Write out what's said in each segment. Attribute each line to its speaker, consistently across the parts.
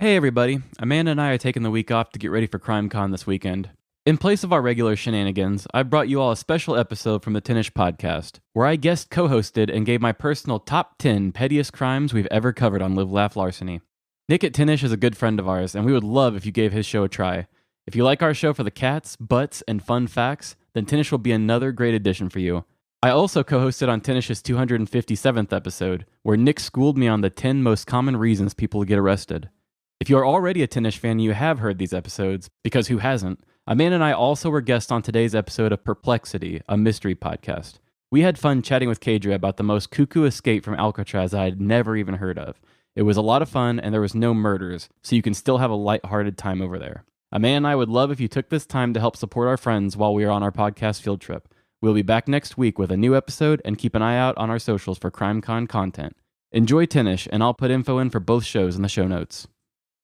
Speaker 1: Hey everybody, Amanda and I are taking the week off to get ready for Crimecon this weekend. In place of our regular shenanigans, I brought you all a special episode from the Tinish podcast, where I guest co-hosted and gave my personal top 10 pettiest crimes we've ever covered on Live Laugh Larceny. Nick at Tinish is a good friend of ours, and we would love if you gave his show a try. If you like our show for the cats, butts, and fun facts, then Tinish will be another great addition for you. I also co-hosted on Tinish's 257th episode, where Nick schooled me on the 10 most common reasons people get arrested. If you are already a Tinish fan, you have heard these episodes, because who hasn't? Amanda and I also were guests on today's episode of Perplexity, a mystery podcast. We had fun chatting with Kadra about the most cuckoo escape from Alcatraz I had never even heard of. It was a lot of fun, and there was no murders, so you can still have a lighthearted time over there. Amanda and I would love if you took this time to help support our friends while we are on our podcast field trip. We'll be back next week with a new episode, and keep an eye out on our socials for Crimecon content. Enjoy Tinish, and I'll put info in for both shows in the show notes.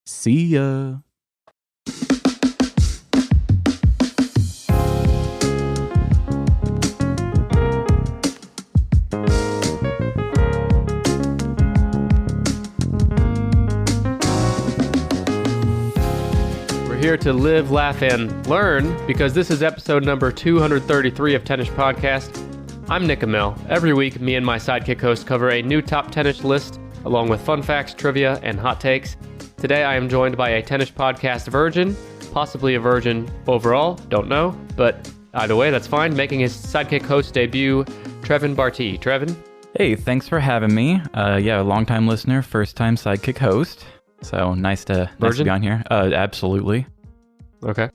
Speaker 1: See ya!
Speaker 2: We're here to live, laugh, and learn, because this is episode number 233 of Tinish Podcast. I'm Nick Amell. Every week, me and my sidekick host cover a new top Tinish list, along with fun facts, trivia, and hot takes. Today, I am joined by a Tinish Podcast virgin, possibly a virgin overall, don't know, but either way, that's fine. Making his sidekick host debut, Trevin Barty. Trevin?
Speaker 1: Hey, thanks for having me. Long-time listener, first-time sidekick host. So nice to be on here. Absolutely.
Speaker 2: Okay.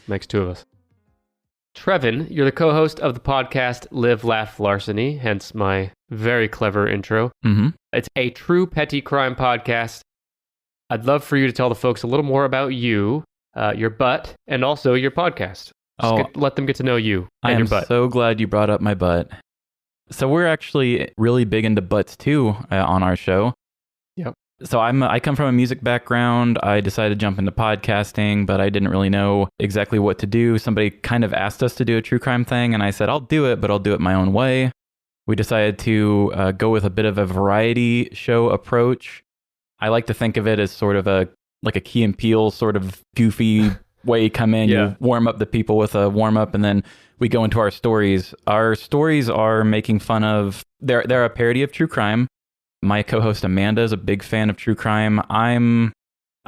Speaker 2: Makes two of us. Trevin, you're the co-host of the podcast Live, Laugh, Larceny, hence my very clever intro.
Speaker 1: Mm-hmm.
Speaker 2: It's a true petty crime podcast. I'd love for you to tell the folks a little more about you, your butt, and also your podcast. Let them get to know you and your butt.
Speaker 1: I am so glad you brought up my butt. So we're actually really big into butts too on our show.
Speaker 2: Yep.
Speaker 1: So I come from a music background. I decided to jump into podcasting, but I didn't really know exactly what to do. Somebody kind of asked us to do a true crime thing, and I said, I'll do it, but I'll do it my own way. We decided to go with a bit of a variety show approach. I like to think of it as sort of a Key and Peele sort of goofy way you come in, You warm up the people with a warm up, and then we go into our stories. Our stories are making fun of, they're a parody of true crime. My co-host Amanda is a big fan of true crime. I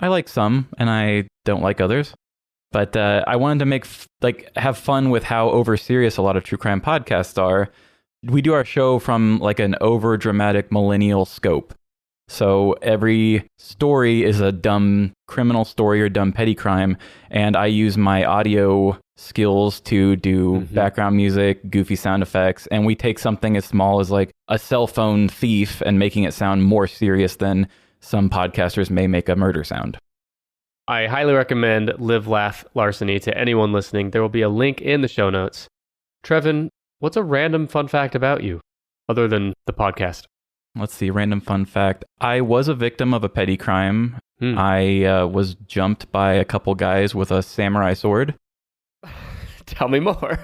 Speaker 1: like some, and I don't like others. But I wanted to have fun with how over serious a lot of true crime podcasts are. We do our show from an over dramatic millennial scope. So every story is a dumb criminal story or dumb petty crime, and I use my audio skills to do background music, goofy sound effects, and we take something as small as a cell phone thief and making it sound more serious than some podcasters may make a murder sound.
Speaker 2: I highly recommend Live, Laugh, Larceny to anyone listening. There will be a link in the show notes. Trevin, what's a random fun fact about you, other than the podcast?
Speaker 1: Let's see, random fun fact. I was a victim of a petty crime. I was jumped by a couple guys with a samurai sword.
Speaker 2: Tell me more.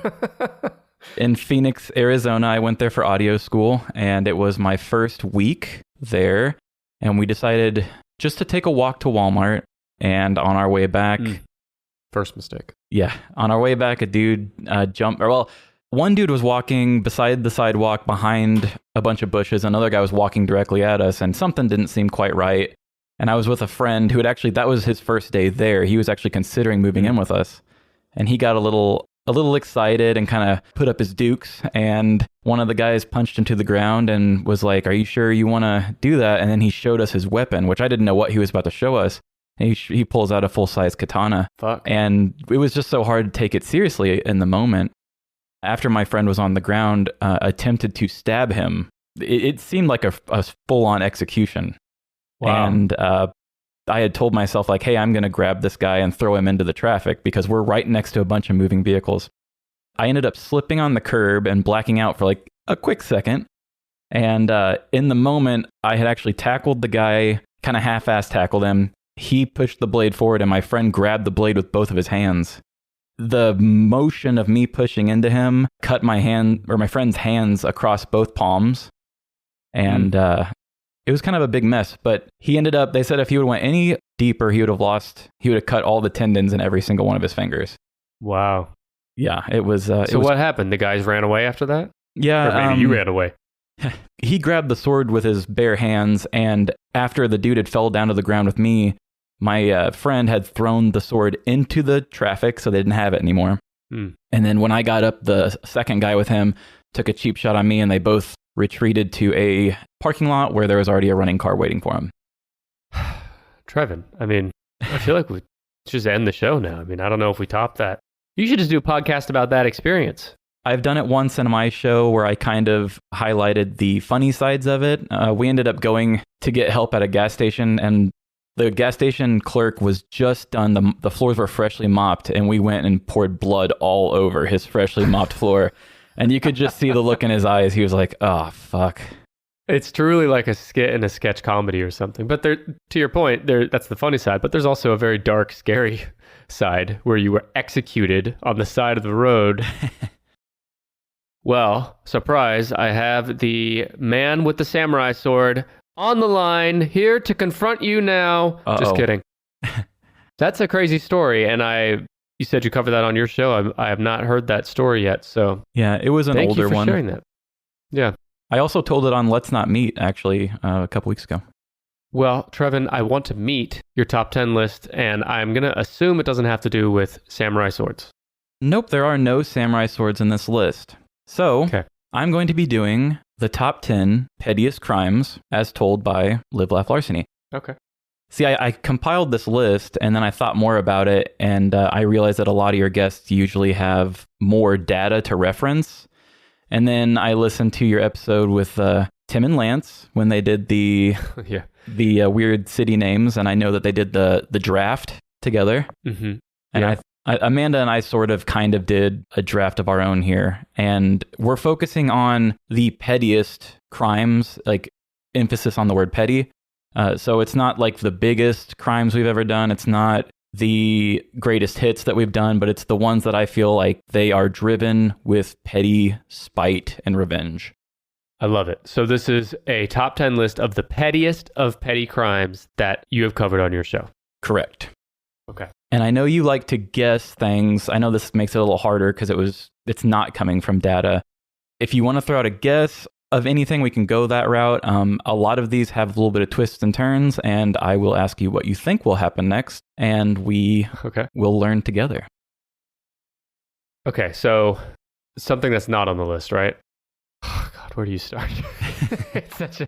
Speaker 1: In Phoenix, Arizona, I went there for audio school, and it was my first week there, and we decided just to take a walk to Walmart, and on our way back...
Speaker 2: First mistake.
Speaker 1: Yeah, on our way back, a dude jumped... One dude was walking beside the sidewalk behind a bunch of bushes. Another guy was walking directly at us, and something didn't seem quite right. And I was with a friend who that was his first day there. He was actually considering moving in with us. And he got a little excited and kind of put up his dukes. And one of the guys punched him to the ground and was like, "Are you sure you want to do that?" And then he showed us his weapon, which I didn't know what he was about to show us. And he pulls out a full-size katana.
Speaker 2: Fuck.
Speaker 1: And it was just so hard to take it seriously in the moment. After my friend was on the ground, attempted to stab him. It seemed like a full-on execution.
Speaker 2: Wow.
Speaker 1: And I had told myself, hey, I'm going to grab this guy and throw him into the traffic because we're right next to a bunch of moving vehicles. I ended up slipping on the curb and blacking out for a quick second. And in the moment, I had actually tackled the guy, kind of half-assed tackled him. He pushed the blade forward, and my friend grabbed the blade with both of his hands. The motion of me pushing into him cut my friend's hands across both palms. And it was kind of a big mess, but he ended up, they said if he would have went any deeper, he would have cut all the tendons in every single one of his fingers.
Speaker 2: Wow.
Speaker 1: Yeah, it was.
Speaker 2: So what happened? The guys ran away after that?
Speaker 1: Yeah.
Speaker 2: Or maybe you ran away.
Speaker 1: He grabbed the sword with his bare hands, and after the dude had fell down to the ground with me, my friend had thrown the sword into the traffic, so they didn't have it anymore. And then when I got up, the second guy with him took a cheap shot on me, and they both retreated to a parking lot where there was already a running car waiting for him.
Speaker 2: Trevin, I mean, I feel like we should just end the show now. I mean, I don't know if we top that. You should just do a podcast about that experience.
Speaker 1: I've done it once in my show where I kind of highlighted the funny sides of it. We ended up going to get help at a gas station, and the gas station clerk was just done. The floors were freshly mopped, and we went and poured blood all over his freshly mopped floor. And you could just see the look in his eyes. He was like, oh, fuck.
Speaker 2: It's truly like a skit in a sketch comedy or something. But there, to your point, that's the funny side. But there's also a very dark, scary side where you were executed on the side of the road. Well, surprise, I have the man with the samurai sword on the line, here to confront you now.
Speaker 1: Uh-oh.
Speaker 2: Just kidding. That's a crazy story, and you said you covered that on your show. I have not heard that story yet, so...
Speaker 1: Yeah, it was an older one.
Speaker 2: Thank you for sharing that. Yeah.
Speaker 1: I also told it on Let's Not Meet, actually, a couple weeks ago.
Speaker 2: Well, Trevin, I want to meet your top 10 list, and I'm going to assume it doesn't have to do with samurai swords.
Speaker 1: Nope, there are no samurai swords in this list. So,
Speaker 2: okay.
Speaker 1: I'm going to be doing the top 10 pettiest crimes as told by Live, Laugh, Larceny.
Speaker 2: Okay.
Speaker 1: See, I compiled this list, and then I thought more about it, and I realized that a lot of your guests usually have more data to reference. And then I listened to your episode with Tim and Lance when they did the weird city names, and I know that they did the draft together.
Speaker 2: Mm-hmm.
Speaker 1: And Amanda and I sort of kind of did a draft of our own here, and we're focusing on the pettiest crimes, like emphasis on the word petty. So it's not like the biggest crimes we've ever done. It's not the greatest hits that we've done, but it's the ones that I feel like they are driven with petty spite and revenge.
Speaker 2: I love it. So this is a top 10 list of the pettiest of petty crimes that you have covered on your show.
Speaker 1: Correct.
Speaker 2: Okay.
Speaker 1: And I know you like to guess things. I know this makes it a little harder because it's not coming from data. If you want to throw out a guess of anything, we can go that route. A lot of these have a little bit of twists and turns, and I will ask you what you think will happen next, and we will learn together.
Speaker 2: Okay, so something that's not on the list, right? Oh, God, where do you start? It's such a...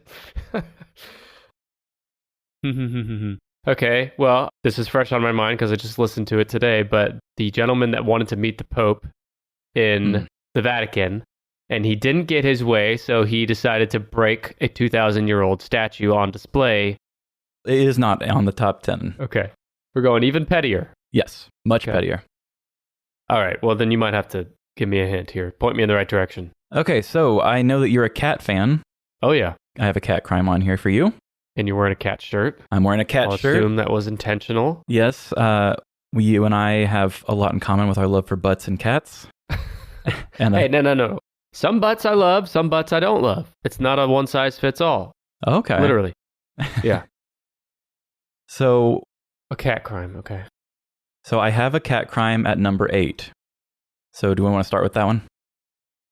Speaker 2: Okay, well, this is fresh on my mind because I just listened to it today, but the gentleman that wanted to meet the Pope in the Vatican, and he didn't get his way, so he decided to break a 2,000-year-old statue on display.
Speaker 1: It is not on the top 10.
Speaker 2: Okay, we're going even pettier.
Speaker 1: Yes, much pettier.
Speaker 2: All right, well, then you might have to give me a hint here. Point me in the right direction.
Speaker 1: Okay, so I know that you're a cat fan.
Speaker 2: Oh, yeah.
Speaker 1: I have a cat crime on here for you.
Speaker 2: And you're wearing a cat shirt.
Speaker 1: I'm wearing a cat shirt.
Speaker 2: I'll assume that was intentional.
Speaker 1: Yes. You and I have a lot in common with our love for butts and cats. And
Speaker 2: hey, no. Some butts I love, some butts I don't love. It's not a one-size-fits-all.
Speaker 1: Okay.
Speaker 2: Literally. Yeah.
Speaker 1: So...
Speaker 2: A cat crime, okay.
Speaker 1: So I have a cat crime at number 8. So do we want to start with that one?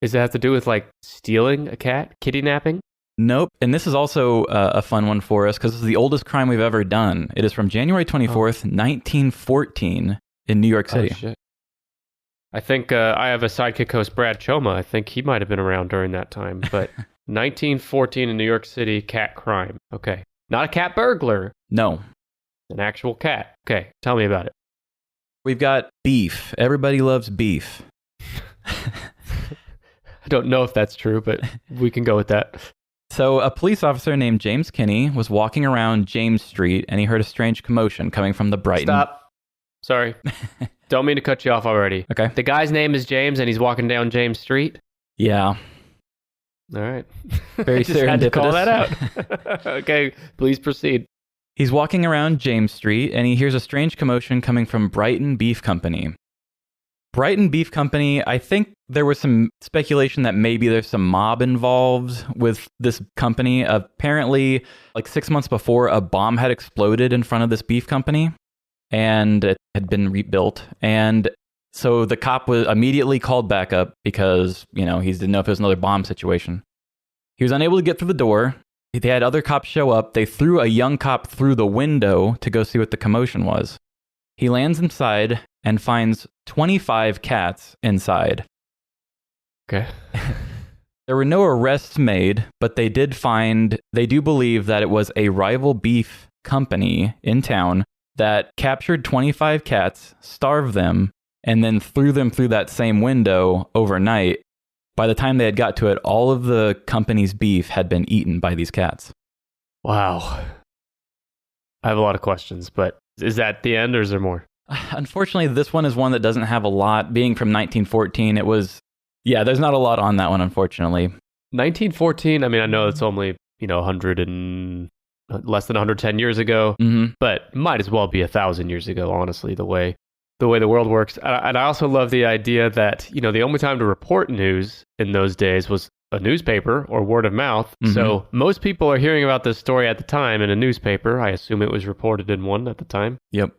Speaker 2: Does that have to do with, like, stealing a cat? Kidnapping?
Speaker 1: Nope. And this is also a fun one for us because this is the oldest crime we've ever done. It is from January 24th, 1914 in New York City.
Speaker 2: Oh, shit. I think I have a sidekick host, Brad Choma. I think he might have been around during that time. But 1914 in New York City, cat crime. Okay. Not a cat burglar.
Speaker 1: No.
Speaker 2: An actual cat. Okay. Tell me about it.
Speaker 1: We've got beef. Everybody loves beef.
Speaker 2: I don't know if that's true, but we can go with that.
Speaker 1: So a police officer named James Kinney was walking around James Street, and he heard a strange commotion coming from the Brighton.
Speaker 2: Stop. Sorry. Don't mean to cut you off already.
Speaker 1: Okay.
Speaker 2: The guy's name is James, and he's walking down James Street?
Speaker 1: Yeah.
Speaker 2: All right.
Speaker 1: Very
Speaker 2: just
Speaker 1: serendipitous.
Speaker 2: had to call that out. Okay, please proceed.
Speaker 1: He's walking around James Street, and he hears a strange commotion coming from Brighton Beef Company. Brighton Beef Company, I think there was some speculation that maybe there's some mob involved with this company. Apparently, like 6 months before, a bomb had exploded in front of this beef company and it had been rebuilt. And so the cop was immediately called back up because, he didn't know if it was another bomb situation. He was unable to get through the door. They had other cops show up. They threw a young cop through the window to go see what the commotion was. He lands inside and finds 25 cats inside.
Speaker 2: Okay.
Speaker 1: There were no arrests made, but they do believe that it was a rival beef company in town that captured 25 cats, starved them, and then threw them through that same window overnight. By the time they had got to it, all of the company's beef had been eaten by these cats.
Speaker 2: Wow. I have a lot of questions, but is that the end or is there more?
Speaker 1: Unfortunately, this one is one that doesn't have a lot. Being from 1914, there's not a lot on that one, unfortunately.
Speaker 2: 1914, I mean, I know it's only, 100 and less than 110 years ago, but might as well be 1,000 years ago, honestly, the way the world works. And I also love the idea that, the only time to report news in those days was a newspaper or word of mouth. So most people are hearing about this story at the time in a newspaper. I assume it was reported in one at the time.
Speaker 1: Yep.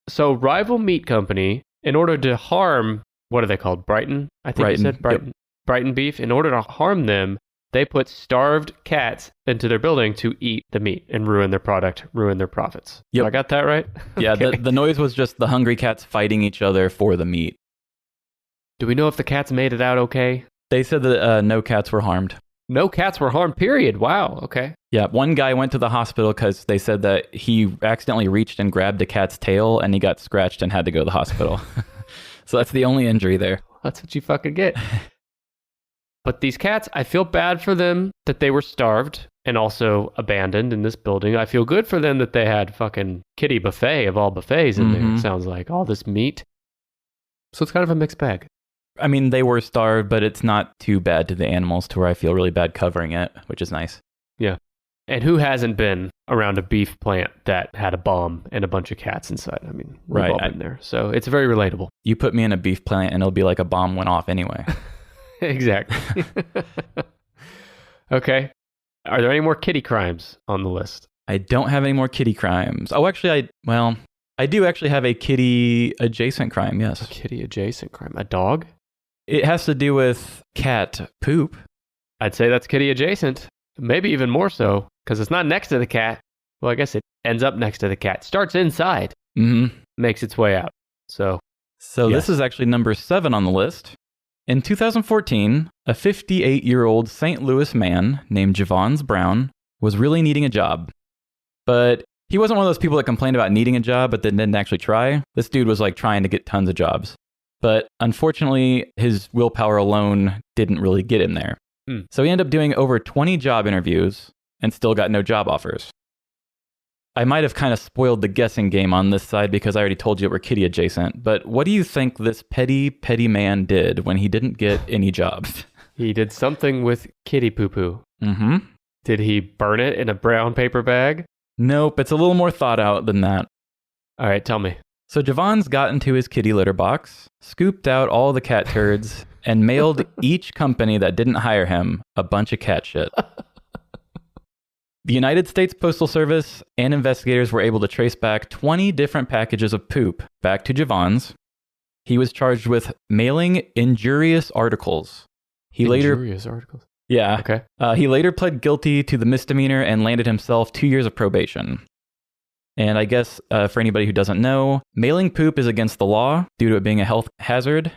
Speaker 2: So rival meat company, in order to harm, what are they called? Brighton? I think you said Brighton. Yep. Brighton Beef. In order to harm them, they put starved cats into their building to eat the meat and ruin their product, ruin their profits. Yep. I got that right?
Speaker 1: Yeah,
Speaker 2: okay.
Speaker 1: the noise was just the hungry cats fighting each other for the meat.
Speaker 2: Do we know if the cats made it out okay?
Speaker 1: They said that no cats were harmed.
Speaker 2: No cats were harmed, period. Wow, okay.
Speaker 1: Yeah, one guy went to the hospital because they said that he accidentally reached and grabbed a cat's tail and he got scratched and had to go to the hospital. So that's the only injury there.
Speaker 2: That's what you fucking get. But these cats, I feel bad for them that they were starved and also abandoned in this building. I feel good for them that they had fucking kitty buffet of all buffets in there. It sounds like all this meat. So it's kind of a mixed bag.
Speaker 1: I mean, they were starved, but it's not too bad to the animals to where I feel really bad covering it, which is nice.
Speaker 2: Yeah. And who hasn't been around a beef plant that had a bomb and a bunch of cats inside? I mean, we've all been there. So it's very relatable.
Speaker 1: You put me in a beef plant and it'll be like a bomb went off anyway.
Speaker 2: Exactly. Okay. Are there any more kitty crimes on the list?
Speaker 1: I don't have any more kitty crimes. Oh, actually, I do actually have a kitty adjacent crime, yes.
Speaker 2: A kitty adjacent crime? A dog?
Speaker 1: It has to do with cat poop.
Speaker 2: I'd say that's kitty adjacent. Maybe even more so, because it's not next to the cat. Well, I guess it ends up next to the cat. Starts inside. Makes its way out. So yes.
Speaker 1: This is actually number 7 on the list. In 2014, a 58-year-old St. Louis man named Javons Brown was really needing a job. But he wasn't one of those people that complained about needing a job but then didn't actually try. This dude was like trying to get tons of jobs. But unfortunately, his willpower alone didn't really get him there. So he ended up doing over 20 job interviews and still got no job offers. I might have kind of spoiled the guessing game on this side because I already told you it were kitty adjacent, but what do you think this petty man did when he didn't get any jobs?
Speaker 2: He did something with kitty poo-poo. Did he burn it in a brown paper bag?
Speaker 1: Nope, it's a little more thought out than that.
Speaker 2: All right, tell me.
Speaker 1: So Javons got into his kitty litter box, scooped out all the cat turds, and mailed each company that didn't hire him a bunch of cat shit. The United States Postal Service and investigators were able to trace back 20 different packages of poop back to Javons. He was charged with mailing injurious articles.
Speaker 2: Injurious articles?
Speaker 1: Yeah.
Speaker 2: Okay.
Speaker 1: He later pled guilty to the misdemeanor and landed himself 2 years of probation. And I guess for anybody who doesn't know, mailing poop is against the law due to it being a health hazard.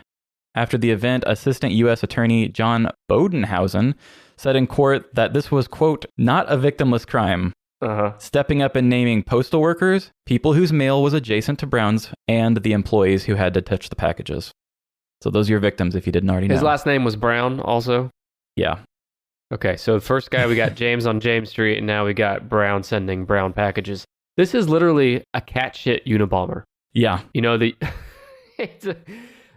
Speaker 1: After the event, Assistant U.S. Attorney John Bodenhausen said in court that this was, quote, not a victimless crime, stepping up and naming postal workers, people whose mail was adjacent to Brown's, and the employees who had to touch the packages. So those are your victims if you didn't already know.
Speaker 2: His last name was Brown also?
Speaker 1: Yeah.
Speaker 2: Okay, so the first guy, we got James on James Street, and now we got Brown sending Brown packages. This is literally a cat shit Unabomber.
Speaker 1: Yeah.
Speaker 2: You know,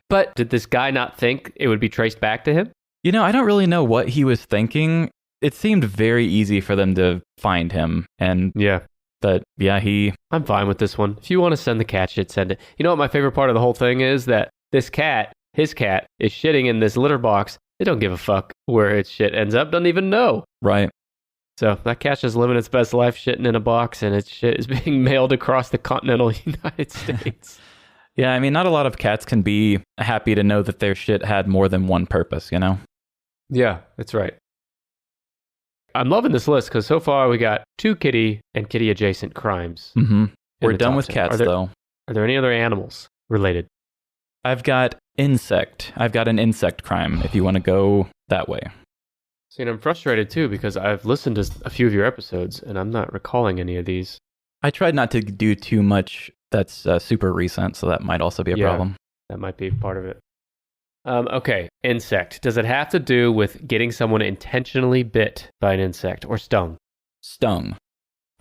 Speaker 2: but did this guy not think it would be traced back to him?
Speaker 1: You know, I don't really know what he was thinking. It seemed very easy for them to find him. And
Speaker 2: yeah.
Speaker 1: But yeah,
Speaker 2: I'm fine with this one. If you want to send the cat shit, send it. You know what my favorite part of the whole thing is? That this cat, his cat, is shitting in this litter box. They don't give a fuck where its shit ends up, doesn't even know.
Speaker 1: Right.
Speaker 2: So that cat's just living its best life, shitting in a box, and its shit is being mailed across the continental United States.
Speaker 1: Yeah, I mean, not a lot of cats can be happy to know that their shit had more than one purpose, you know?
Speaker 2: Yeah, that's right. I'm loving this list because so far we got 2 kitty and kitty adjacent crimes.
Speaker 1: Mm-hmm. We're
Speaker 2: the
Speaker 1: done
Speaker 2: top
Speaker 1: with
Speaker 2: 10.
Speaker 1: cats, though.
Speaker 2: Are there any other animals related?
Speaker 1: I've got insect. I've got an insect crime if you want to go that way.
Speaker 2: See, and I'm frustrated too because I've listened to a few of your episodes and I'm not recalling any of these.
Speaker 1: I tried not to do too much that's super recent, so that might also be a problem.
Speaker 2: That might be part of it. Okay, insect. Does it have to do with getting someone intentionally bit by an insect or stung?
Speaker 1: Stung.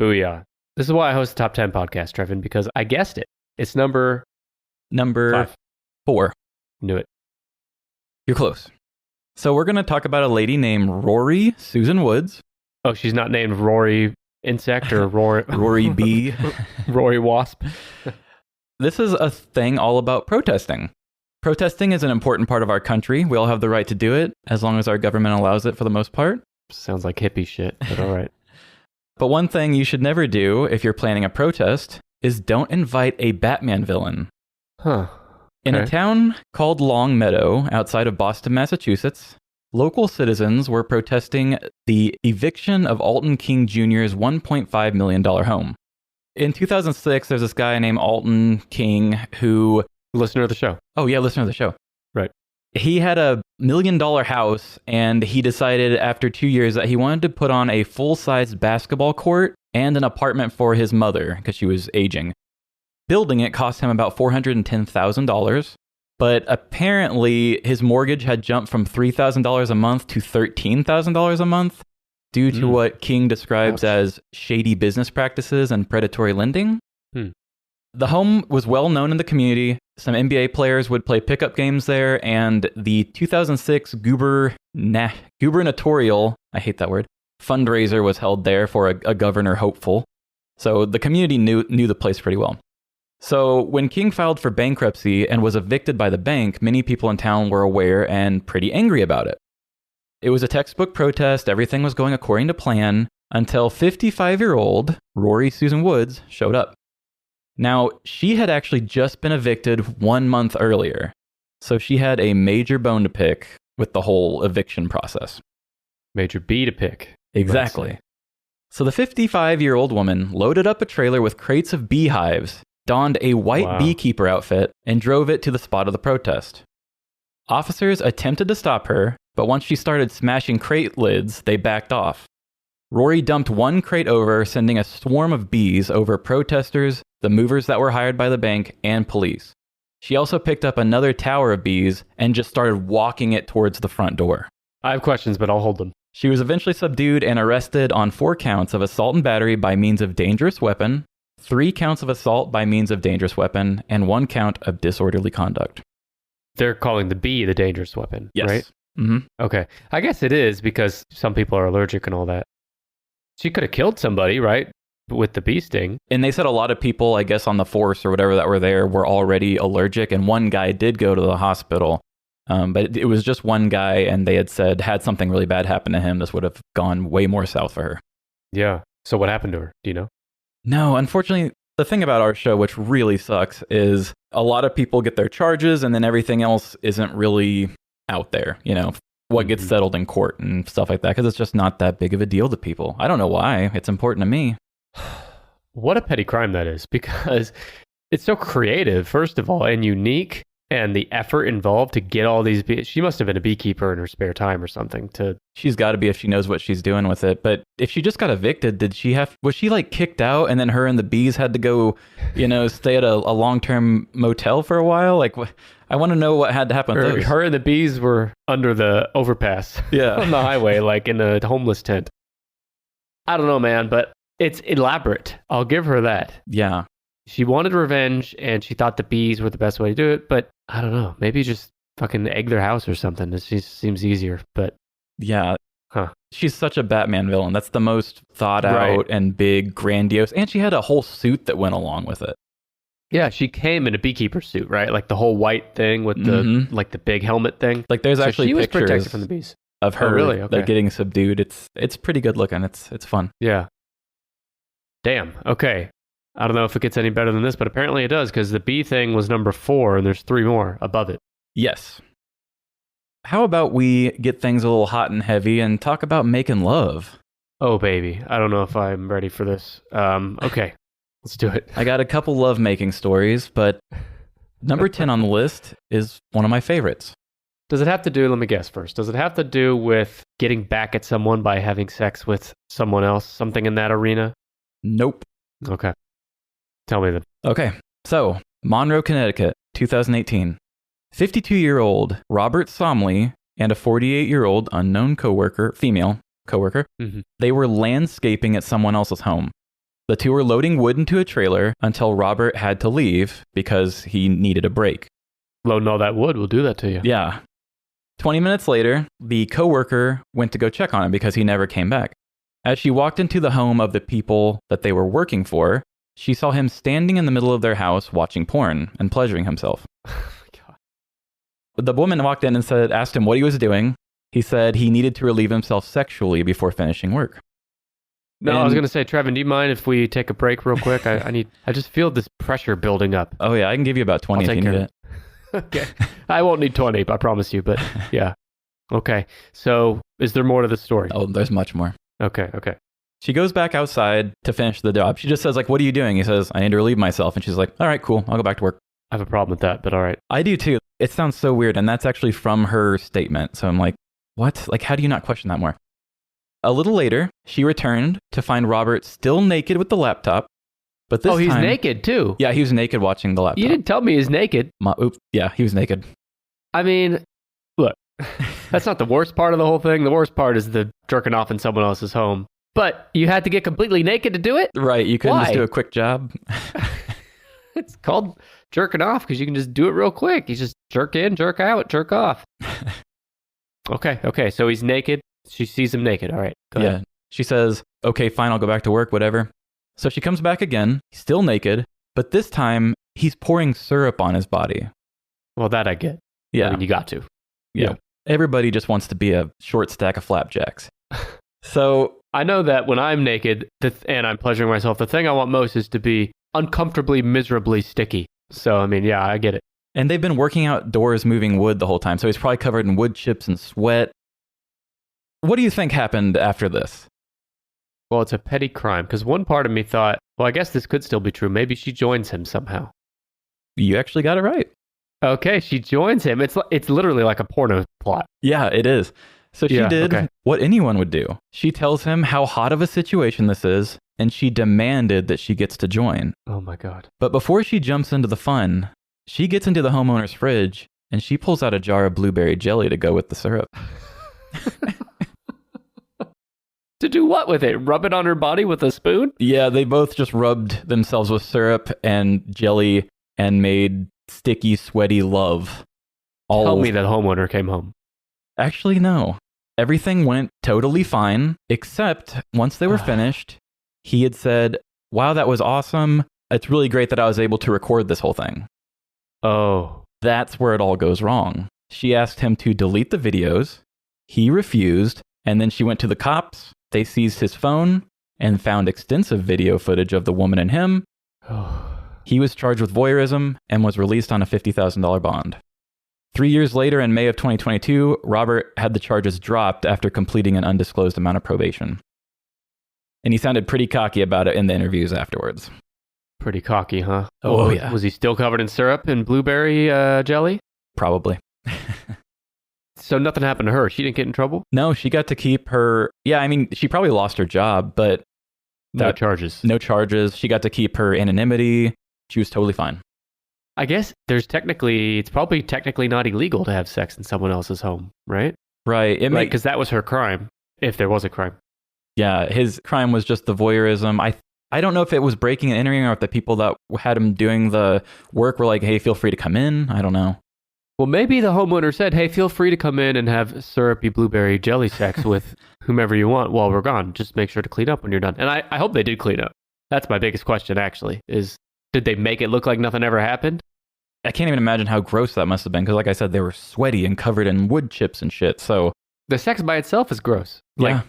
Speaker 2: Booyah. This is why I host the Top 10 podcast, Trevin, because I guessed it. It's number 5.
Speaker 1: 4.
Speaker 2: Knew it.
Speaker 1: You're close. So we're going to talk about a lady named Rory Susan Woods.
Speaker 2: Oh, she's not named Rory Insect or
Speaker 1: Rory Bee.
Speaker 2: Rory Wasp.
Speaker 1: This is a thing all about protesting. Protesting is an important part of our country. We all have the right to do it, as long as our government allows it for the most part.
Speaker 2: Sounds like hippie shit, but all right.
Speaker 1: But one thing you should never do if you're planning a protest is don't invite a Batman villain.
Speaker 2: Huh.
Speaker 1: In a town called Long Meadow, outside of Boston, Massachusetts, local citizens were protesting the eviction of Alton King Jr.'s $1.5 million home. In 2006, there's this guy named Alton King who...
Speaker 2: Listener of the show.
Speaker 1: Oh, yeah, listener of the show.
Speaker 2: Right.
Speaker 1: He had a $1 million house, and he decided after 2 years that he wanted to put on a full-size basketball court and an apartment for his mother, because she was aging. Building it cost him about $410,000, but apparently his mortgage had jumped from $3,000 a month to $13,000 a month due to what King describes as shady business practices and predatory lending. The home was well known in the community. Some NBA players would play pickup games there, and the 2006 gubernatorial, I hate that word, fundraiser was held there for a governor hopeful. So the community knew the place pretty well. So when King filed for bankruptcy and was evicted by the bank, many people in town were aware and pretty angry about it. It was a textbook protest. Everything was going according to plan until 55-year-old Rory Susan Woods showed up. Now, she had actually just been evicted 1 month earlier, so she had a major bone to pick with the whole eviction process.
Speaker 2: Major bee to pick.
Speaker 1: Exactly. So the 55-year-old woman loaded up a trailer with crates of beehives, donned a white beekeeper outfit, and drove it to the spot of the protest. Officers attempted to stop her, but once she started smashing crate lids, they backed off. Rory dumped one crate over, sending a swarm of bees over protesters, the movers that were hired by the bank, and police. She also picked up another tower of bees and just started walking it towards the front door.
Speaker 2: I have questions, but I'll hold them.
Speaker 1: She was eventually subdued and arrested on 4 counts of assault and battery by means of dangerous weapon, 3 counts of assault by means of dangerous weapon, and 1 count of disorderly conduct.
Speaker 2: They're calling the bee the dangerous weapon,
Speaker 1: yes.
Speaker 2: Right?
Speaker 1: Mm-hmm.
Speaker 2: Okay. I guess it is because some people are allergic and all that. She could have killed somebody, right? With the bee sting.
Speaker 1: And they said a lot of people, I guess, on the force or whatever that were there were already allergic. And one guy did go to the hospital. But it was just one guy, and they had said, had something really bad happen to him, this would have gone way more south for her.
Speaker 2: Yeah. So what happened to her? Do you know?
Speaker 1: No, unfortunately, the thing about our show, which really sucks, is a lot of people get their charges, and then everything else isn't really out there, you know, what gets settled in court and stuff like that, because it's just not that big of a deal to people. I don't know why. It's important to me.
Speaker 2: What a petty crime that is, because it's so creative, first of all, and unique, and the effort involved to get all these bees. She must have been a beekeeper in her spare time or something.
Speaker 1: She's got to be if she knows what she's doing with it. But if she just got evicted, was she like kicked out and then her and the bees had to go, you know, stay at a long-term motel for a while? Like, I want to know what had to happen.
Speaker 2: Her and the bees were under the overpass on the highway, like in a homeless tent. I don't know, man, but it's elaborate. I'll give her that.
Speaker 1: Yeah.
Speaker 2: She wanted revenge, and she thought the bees were the best way to do it, but I don't know. Maybe just fucking egg their house or something. It just seems easier, but...
Speaker 1: Yeah. She's such a Batman villain. That's the most thought out and big, grandiose, and she had a whole suit that went along with it.
Speaker 2: Yeah, she came in a beekeeper suit, right? Like the whole white thing with the like the big helmet thing.
Speaker 1: Like there's actually
Speaker 2: she was protected
Speaker 1: pictures
Speaker 2: from the bees
Speaker 1: of her
Speaker 2: really? Okay.
Speaker 1: like getting subdued. It's pretty good looking. It's fun.
Speaker 2: Yeah. Damn. Okay. I don't know if it gets any better than this, but apparently it does because the bee thing was number 4 and there's 3 more above it.
Speaker 1: Yes. How about we get things a little hot and heavy and talk about making love?
Speaker 2: Oh, baby. I don't know if I'm ready for this. Okay. Let's do it.
Speaker 1: I got a couple love-making stories, but number 10 on the list is one of my favorites.
Speaker 2: Does it have to do, let me guess first, does it have to do with getting back at someone by having sex with someone else? Something in that arena?
Speaker 1: Nope.
Speaker 2: Okay. Tell me then.
Speaker 1: Okay. So, Monroe, Connecticut, 2018. 52-year-old Robert Somley and a 48-year-old unknown female coworker, they were landscaping at someone else's home. The two were loading wood into a trailer until Robert had to leave because he needed a break.
Speaker 2: Loading all that wood will do that to you.
Speaker 1: Yeah. 20 minutes later, the coworker went to go check on him because he never came back. As she walked into the home of the people that they were working for, she saw him standing in the middle of their house watching porn and pleasuring himself.
Speaker 2: Oh my God.
Speaker 1: The woman walked in and asked him what he was doing. He said he needed to relieve himself sexually before finishing work.
Speaker 2: No, I was going to say, Trevin, do you mind if we take a break real quick? I just feel this pressure building up.
Speaker 1: Oh yeah, I can give you about 20 if you need it.
Speaker 2: Okay. I won't need 20, I promise you, but yeah. Okay. So is there more to the story?
Speaker 1: Oh, there's much more.
Speaker 2: Okay.
Speaker 1: She goes back outside to finish the job. She just says, like, what are you doing? He says, I need to relieve myself. And she's like, all right, cool. I'll go back to work.
Speaker 2: I have a problem with that, but all right.
Speaker 1: I do too. It sounds so weird. And that's actually from her statement. So I'm like, what? Like, how do you not question that more? A little later, she returned to find Robert still naked with the laptop. But this time...
Speaker 2: Oh, he's naked too?
Speaker 1: Yeah, he was naked watching the laptop.
Speaker 2: You didn't tell me he's naked.
Speaker 1: Yeah, he was naked.
Speaker 2: I mean, look, that's not the worst part of the whole thing. The worst part is the jerking off in someone else's home. But you had to get completely naked to do it?
Speaker 1: Right, you couldn't just do a quick job.
Speaker 2: It's called jerking off because you can just do it real quick. You just jerk in, jerk out, jerk off. Okay, so he's naked. She sees him naked. All right, go ahead.
Speaker 1: She says, okay, fine, I'll go back to work, whatever. So she comes back again, still naked, but this time he's pouring syrup on his body.
Speaker 2: Well, that I get.
Speaker 1: Yeah.
Speaker 2: I mean, you got to.
Speaker 1: Yeah. Everybody just wants to be a short stack of flapjacks. So
Speaker 2: I know that when I'm naked and I'm pleasuring myself, the thing I want most is to be uncomfortably, miserably sticky. So, I mean, yeah, I get it.
Speaker 1: And they've been working outdoors moving wood the whole time, so he's probably covered in wood chips and sweat. What do you think happened after this?
Speaker 2: Well, it's a petty crime, because one part of me thought, well, I guess this could still be true. Maybe she joins him somehow.
Speaker 1: You actually got it right.
Speaker 2: Okay, she joins him. It's literally like a porno plot.
Speaker 1: Yeah, it is. So she did what anyone would do. She tells him how hot of a situation this is, and she demanded that she gets to join.
Speaker 2: Oh my God.
Speaker 1: But before she jumps into the fun, she gets into the homeowner's fridge, and she pulls out a jar of blueberry jelly to go with the syrup.
Speaker 2: To do what with it? Rub it on her body with a spoon?
Speaker 1: Yeah, they both just rubbed themselves with syrup and jelly and made sticky, sweaty love.
Speaker 2: Tell me that homeowner came home.
Speaker 1: Actually, no. Everything went totally fine, except once they were finished, he had said, wow, that was awesome. It's really great that I was able to record this whole thing.
Speaker 2: Oh.
Speaker 1: That's where it all goes wrong. She asked him to delete the videos. He refused, and then she went to the cops. They seized his phone and found extensive video footage of the woman and him. He was charged with voyeurism and was released on a $50,000 bond. 3 years later, in May of 2022, Robert had the charges dropped after completing an undisclosed amount of probation. And he sounded pretty cocky about it in the interviews afterwards.
Speaker 2: Pretty cocky, huh?
Speaker 1: Oh, yeah.
Speaker 2: Was he still covered in syrup and blueberry jelly?
Speaker 1: Probably.
Speaker 2: So nothing happened to her. She didn't get in trouble?
Speaker 1: No, she got to keep her... Yeah, I mean, she probably lost her job, but...
Speaker 2: No charges.
Speaker 1: No charges. She got to keep her anonymity. She was totally fine.
Speaker 2: I guess it's probably technically not illegal to have sex in someone else's home, right?
Speaker 1: Right.
Speaker 2: Because that was her crime, if there was a crime.
Speaker 1: Yeah, his crime was just the voyeurism. I don't know if it was breaking and entering or if the people that had him doing the work were like, hey, feel free to come in. I don't know.
Speaker 2: Well, maybe the homeowner said, hey, feel free to come in and have syrupy blueberry jelly sex with whomever you want while we're gone. Just make sure to clean up when you're done. And I hope they did clean up. That's my biggest question, actually, is Did they make it look like nothing ever happened?
Speaker 1: I can't even imagine how gross that must have been because, like I said, they were sweaty and covered in wood chips and shit. So
Speaker 2: The sex by itself is gross.
Speaker 1: yeah,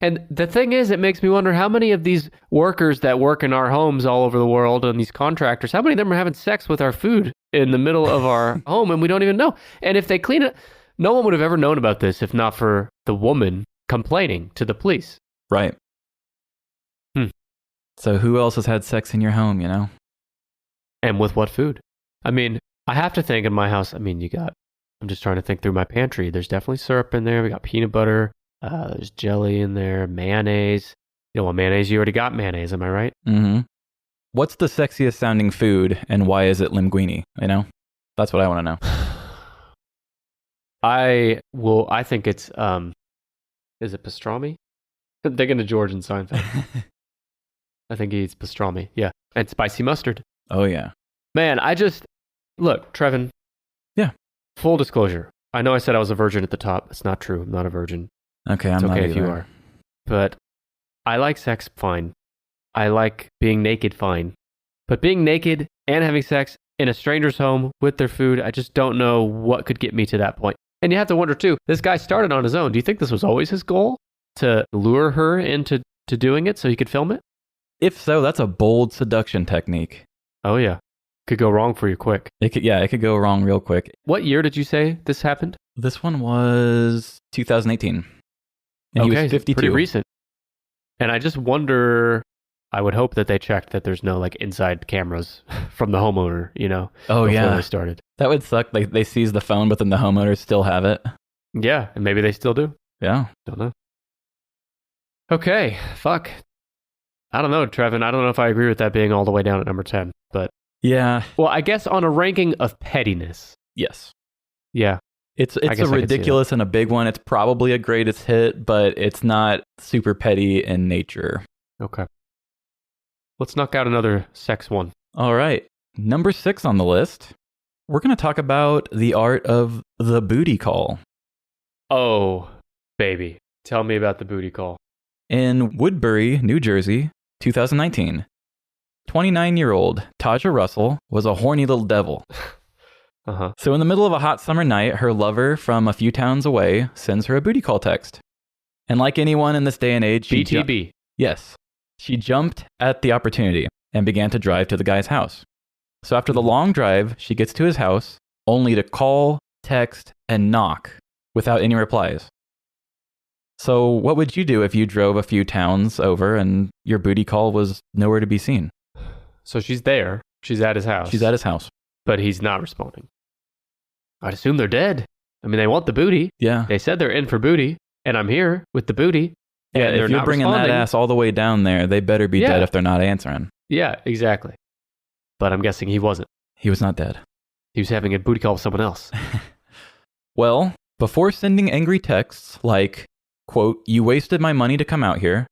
Speaker 2: And the thing is, it makes me wonder how many of these workers that work in our homes all over the world and these contractors, how many of them are having sex with our food in the middle of our home and we don't even know? And if they clean it, no one would have ever known about this if not for the woman complaining to the police.
Speaker 1: right. So who else has had sex in your home, you know?
Speaker 2: And with what food? I mean, I have to think in my house, I'm just trying to think through my pantry. There's definitely syrup in there. We got peanut butter. There's jelly in there, mayonnaise. You don't want mayonnaise? You already got mayonnaise, am I right?
Speaker 1: Mm-hmm. What's the sexiest sounding food and why is it linguine, you know? That's what I want to know.
Speaker 2: I think it's, is it pastrami? I'm thinking of George and Seinfeld. I think he eats pastrami. Yeah. And spicy mustard.
Speaker 1: Oh, yeah.
Speaker 2: Man, look, Trevin.
Speaker 1: Yeah.
Speaker 2: Full disclosure. I know I said I was a virgin at the top. It's not true. I'm not a virgin.
Speaker 1: Okay, I'm
Speaker 2: it's
Speaker 1: not
Speaker 2: okay
Speaker 1: either.
Speaker 2: if you are. But I like sex fine. I like being naked fine. But being naked and having sex in a stranger's home with their food, I just don't know what could get me to that point. And you have to wonder too, this guy started on his own. Do you think this was always his goal? To lure her into doing it so he could film it?
Speaker 1: If so, that's a bold seduction technique.
Speaker 2: Oh yeah. Could go wrong for you quick.
Speaker 1: It could go wrong real quick.
Speaker 2: What year did you say this happened?
Speaker 1: This one was 2018. And he was 52.
Speaker 2: Pretty recent. And I just wonder, I would hope that they checked that there's no like inside cameras from the homeowner, you know,
Speaker 1: Oh,
Speaker 2: before
Speaker 1: yeah.
Speaker 2: they started.
Speaker 1: That would suck. They seize the phone, but then the homeowners still have it.
Speaker 2: Yeah, and maybe they still do.
Speaker 1: Yeah.
Speaker 2: Don't know. Okay, fuck. I don't know, Trevin. I don't know if I agree with that being all the way down at number 10, but
Speaker 1: Yeah.
Speaker 2: well, I guess on a ranking of pettiness.
Speaker 1: Yes.
Speaker 2: Yeah.
Speaker 1: It's
Speaker 2: guess
Speaker 1: a
Speaker 2: I could see
Speaker 1: ridiculous and a big one. It's probably a greatest hit, but it's not super petty in nature.
Speaker 2: Okay. Let's knock out another sex one.
Speaker 1: All right. Number 6 on the list. We're going to talk about the art of the booty call.
Speaker 2: Oh, baby. Tell me about the booty call.
Speaker 1: In Woodbury, New Jersey, 2019, 29-year-old Taja Russell was a horny little devil.
Speaker 2: Uh-huh.
Speaker 1: So in the middle of a hot summer night, her lover from a few towns away sends her a booty call text. And like anyone in this day and age,
Speaker 2: BTB.
Speaker 1: Yes. She jumped at the opportunity and began to drive to the guy's house. So after the long drive, she gets to his house only to call, text, and knock without any replies. So what would you do if you drove a few towns over and your booty call was nowhere to be seen?
Speaker 2: So she's there. She's at his house.
Speaker 1: She's at his house.
Speaker 2: But he's not responding. I'd assume they're dead. I mean, they want the booty.
Speaker 1: Yeah.
Speaker 2: They said they're in for booty, and I'm here with the booty.
Speaker 1: Yeah,
Speaker 2: and
Speaker 1: if you're bringing that ass all the way down there, they better be dead if they're not answering.
Speaker 2: Yeah, exactly. But I'm guessing he wasn't.
Speaker 1: He was not dead.
Speaker 2: He was having a booty call with someone else.
Speaker 1: Well, before sending angry texts like, quote, "You wasted my money to come out here,"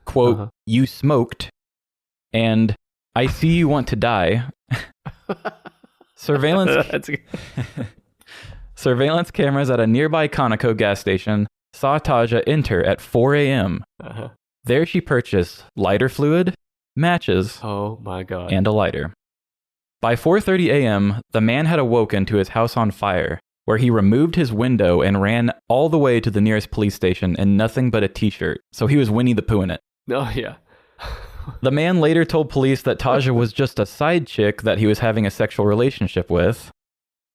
Speaker 1: quote, "You smoked," and "I see you want to die," surveillance cameras at a nearby Conoco gas station saw Taja enter at 4 a.m. There she purchased lighter fluid, matches,
Speaker 2: oh my God,
Speaker 1: and a lighter. By 4:30 a.m., the man had awoken to his house on fire, where he removed his window and ran all the way to the nearest police station in nothing but a t-shirt. So he was Winnie the Pooh in it.
Speaker 2: Oh, yeah.
Speaker 1: The man later told police that Taja was just a side chick that he was having a sexual relationship with,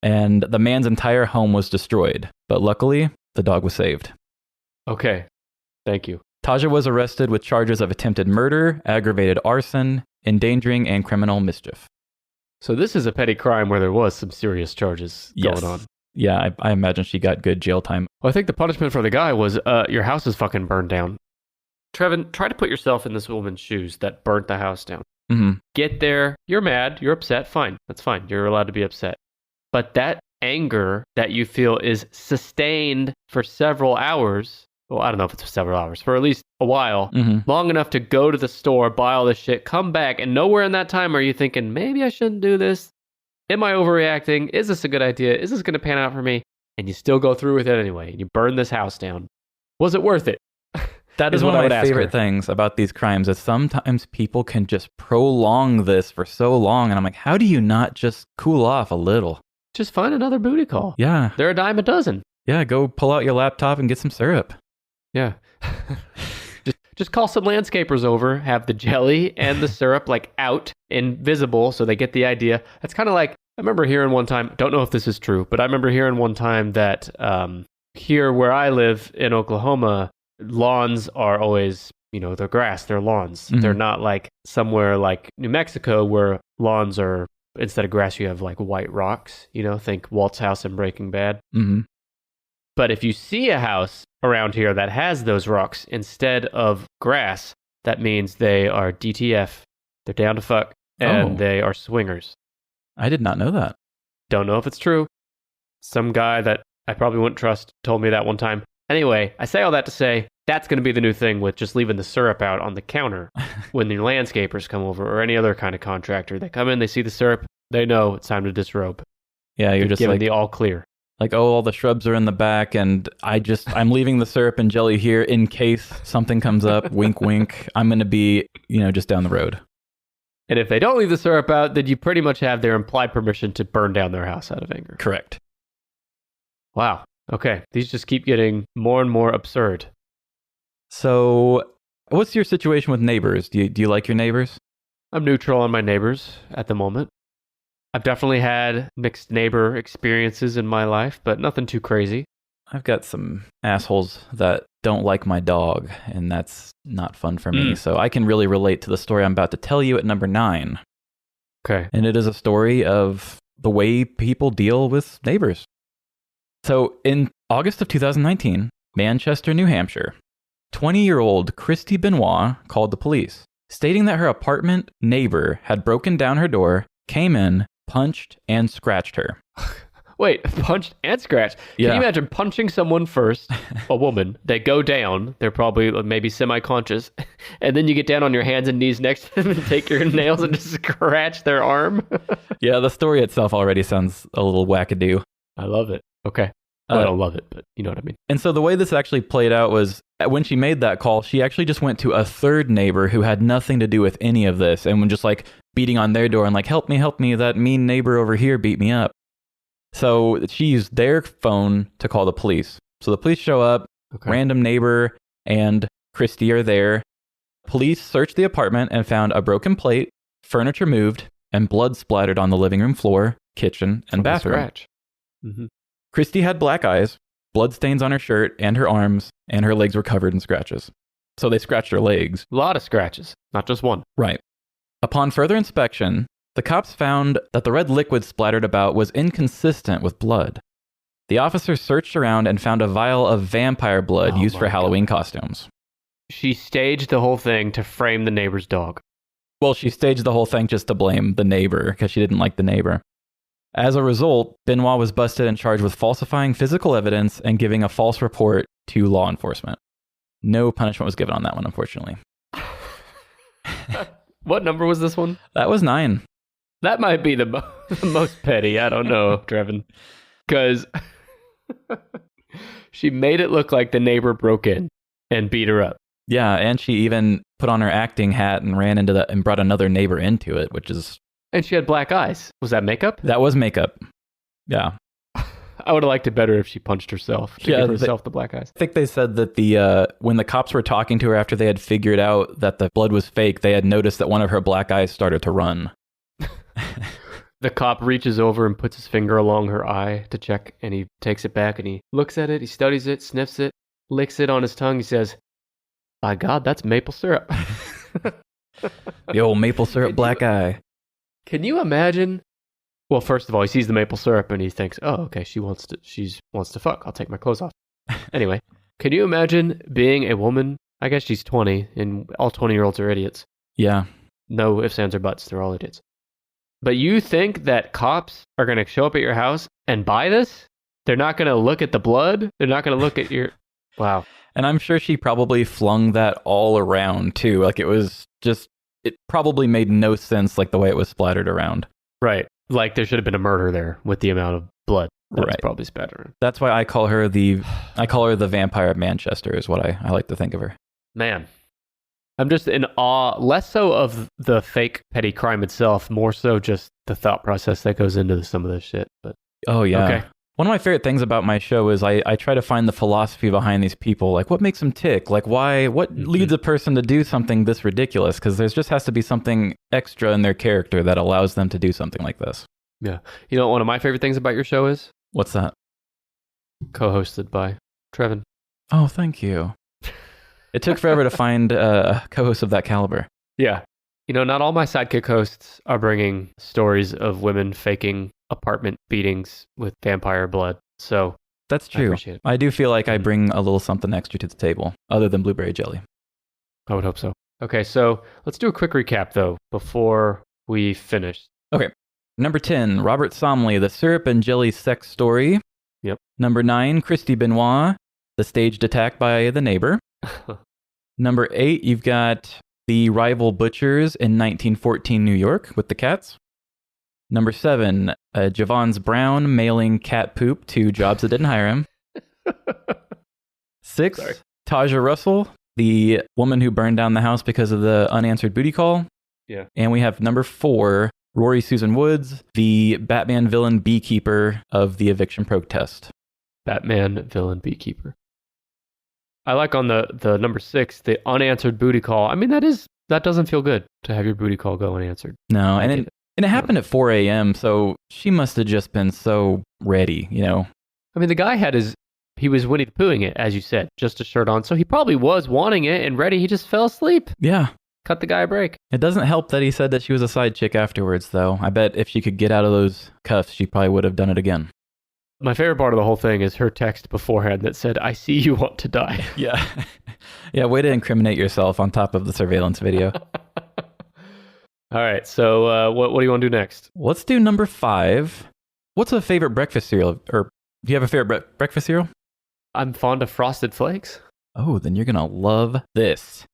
Speaker 1: and the man's entire home was destroyed. But luckily, the dog was saved.
Speaker 2: Okay. Thank you.
Speaker 1: Taja was arrested with charges of attempted murder, aggravated arson, endangering, and criminal mischief.
Speaker 2: So this is a petty crime where there was some serious charges going on.
Speaker 1: Yeah, I imagine she got good jail time.
Speaker 2: Well, I think the punishment for the guy was your house is fucking burned down. Trevin, try to put yourself in this woman's shoes that burnt the house down.
Speaker 1: Mm-hmm.
Speaker 2: Get there, you're mad, you're upset, fine. That's fine. You're allowed to be upset. But that anger that you feel is sustained for several hours, well, I don't know if it's for several hours, for at least a while, long enough to go to the store, buy all this shit, come back, and nowhere in that time are you thinking, maybe I shouldn't do this? Am I overreacting? Is this a good idea? Is this going to pan out for me? And you still go through with it anyway. You burn this house down. Was it worth it?
Speaker 1: That is one of my favorite things about these crimes is sometimes people can just prolong this for so long. And I'm like, how do you not just cool off a little?
Speaker 2: Just find another booty call.
Speaker 1: Yeah.
Speaker 2: They're a dime a dozen.
Speaker 1: Yeah, go pull out your laptop and get some syrup.
Speaker 2: Yeah. Just call some landscapers over, have the jelly and the syrup like out and visible so they get the idea. That's kind of like, I remember hearing one time, don't know if this is true, but I remember hearing one time that here where I live in Oklahoma, lawns are always, they're grass, they're lawns. Mm-hmm. They're not like somewhere like New Mexico where lawns are, instead of grass, you have like white rocks, think Walt's house in Breaking Bad.
Speaker 1: Mm-hmm.
Speaker 2: But if you see a house around here that has those rocks instead of grass, that means they are DTF. They're down to fuck, and they are swingers.
Speaker 1: I did not know that.
Speaker 2: Don't know if it's true. Some guy that I probably wouldn't trust told me that one time. Anyway, I say all that to say, that's going to be the new thing with just leaving the syrup out on the counter when the landscapers come over or any other kind of contractor. They come in, they see the syrup, they know it's time to disrobe.
Speaker 1: Yeah, you're just
Speaker 2: giving
Speaker 1: like
Speaker 2: the all clear.
Speaker 1: Like, all the shrubs are in the back, and I'm leaving the syrup and jelly here in case something comes up. Wink, wink. I'm going to be, just down the road.
Speaker 2: And if they don't leave the syrup out, then you pretty much have their implied permission to burn down their house out of anger.
Speaker 1: Correct.
Speaker 2: Wow. Okay. These just keep getting more and more absurd.
Speaker 1: So, what's your situation with neighbors? Do you like your neighbors?
Speaker 2: I'm neutral on my neighbors at the moment. I've definitely had mixed neighbor experiences in my life, but nothing too crazy.
Speaker 1: I've got some assholes that don't like my dog, and that's not fun for me. So I can really relate to the story I'm about to tell you at number 9.
Speaker 2: Okay.
Speaker 1: And it is a story of the way people deal with neighbors. So in August of 2019, Manchester, New Hampshire, 20-year-old Christy Benoit called the police, stating that her apartment neighbor had broken down her door, came in, punched, and scratched her.
Speaker 2: Wait, punched and scratched? Can you imagine punching someone first, a woman, they go down, they're probably maybe semi-conscious, and then you get down on your hands and knees next to them and take your nails and just scratch their arm?
Speaker 1: Yeah, the story itself already sounds a little wackadoo.
Speaker 2: I love it. Okay. I don't love it, but you know what I mean.
Speaker 1: And so the way this actually played out was when she made that call, she actually just went to a third neighbor who had nothing to do with any of this and was just like beating on their door and like, help me, that mean neighbor over here beat me up. So she used their phone to call the police. So the police show up, random neighbor and Christy are there. Police searched the apartment and found a broken plate, furniture moved, and blood splattered on the living room floor, kitchen, and bathroom.
Speaker 2: Scratch. Mm-hmm.
Speaker 1: Christy had black eyes, blood stains on her shirt and her arms, and her legs were covered in scratches. So they scratched her legs.
Speaker 2: A lot of scratches, not just one.
Speaker 1: Right. Upon further inspection, the cops found that the red liquid splattered about was inconsistent with blood. The officers searched around and found a vial of vampire blood used for Halloween costumes.
Speaker 2: She staged the whole thing to frame the neighbor's dog.
Speaker 1: Well, she staged the whole thing just to blame the neighbor because she didn't like the neighbor. As a result, Benoit was busted and charged with falsifying physical evidence and giving a false report to law enforcement. No punishment was given on that one, unfortunately.
Speaker 2: What number was this one?
Speaker 1: That was 9.
Speaker 2: That might be the most petty. I don't know, Trevin. Because she made it look like the neighbor broke in and beat her up.
Speaker 1: Yeah, and she even put on her acting hat and ran into and brought another neighbor into it, which is...
Speaker 2: And she had black eyes. Was that makeup?
Speaker 1: That was makeup. Yeah.
Speaker 2: I would have liked it better if she punched herself to give herself the black eyes.
Speaker 1: I think they said that when the cops were talking to her after they had figured out that the blood was fake, they had noticed that one of her black eyes started to run.
Speaker 2: The cop reaches over and puts his finger along her eye to check, and he takes it back and he looks at it, he studies it, sniffs it, licks it on his tongue. He says, "By God, that's maple syrup."
Speaker 1: The old maple syrup black eye.
Speaker 2: Can you imagine? Well, first of all, he sees the maple syrup and he thinks, "Oh, okay, she wants to fuck. I'll take my clothes off." Anyway, can you imagine being a woman? I guess she's 20, and all 20-year-olds are idiots.
Speaker 1: Yeah.
Speaker 2: No ifs, ands, or buts. They're all idiots. But you think that cops are going to show up at your house and buy this? They're not going to look at the blood? They're not going to look at your... Wow.
Speaker 1: And I'm sure she probably flung that all around, too. Like, it was just... It probably made no sense, like, the way it was splattered around.
Speaker 2: Right. Like, there should have been a murder there with the amount of blood that was probably spattered.
Speaker 1: That's why I call her the vampire of Manchester, is what I like to think of her.
Speaker 2: Man, I'm just in awe, less so of the fake petty crime itself, more so just the thought process that goes into some of this shit. But
Speaker 1: Oh, yeah.
Speaker 2: okay.
Speaker 1: One of my favorite things about my show is I try to find the philosophy behind these people. Like, what makes them tick? Like, what leads a person to do something this ridiculous? Because there just has to be something extra in their character that allows them to do something like this.
Speaker 2: Yeah. You know what one of my favorite things about your show is?
Speaker 1: What's that?
Speaker 2: Co-hosted by Trevin.
Speaker 1: Oh, thank you. It took forever to find a co-host of that caliber.
Speaker 2: Yeah. You know, not all my sidekick hosts are bringing stories of women faking apartment beatings with vampire blood. So
Speaker 1: that's true.
Speaker 2: I appreciate it.
Speaker 1: I do feel like I bring a little something extra to the table, other than blueberry jelly.
Speaker 2: I would hope so. Okay, so let's do a quick recap, though, before we finish.
Speaker 1: Okay. Number 10, Robert Somley, The Syrup and Jelly Sex Story.
Speaker 2: Yep.
Speaker 1: Number 9, Christy Benoit, The Staged Attack by the Neighbor. Number 8, you've got The Rival Butchers in 1914 New York with the cats. Number 7, Javon's Brown mailing cat poop to jobs that didn't hire him. 6,
Speaker 2: Sorry.
Speaker 1: Taja Russell, the woman who burned down the house because of the unanswered booty call.
Speaker 2: Yeah.
Speaker 1: And we have number 4, Rory Susan Woods, the Batman villain beekeeper of the eviction protest.
Speaker 2: Batman villain beekeeper. I like on the number 6, the unanswered booty call. I mean, that doesn't feel good to have your booty call go unanswered.
Speaker 1: No, and it happened at 4 a.m., so she must have just been so ready, you know.
Speaker 2: I mean, the guy he was Winnie the Poohing it, as you said, just a shirt on. So he probably was wanting it and ready. He just fell asleep.
Speaker 1: Yeah.
Speaker 2: Cut the guy a break.
Speaker 1: It doesn't help that he said that she was a side chick afterwards, though. I bet if she could get out of those cuffs, she probably would have done it again.
Speaker 2: My favorite part of the whole thing is her text beforehand that said, "I see you want to die."
Speaker 1: Yeah. Yeah, way to incriminate yourself on top of the surveillance video.
Speaker 2: All right, so what do you want to do next?
Speaker 1: Let's do number 5. What's a favorite breakfast cereal? Or do you have a favorite breakfast cereal?
Speaker 2: I'm fond of Frosted Flakes.
Speaker 1: Oh, then you're going to love this.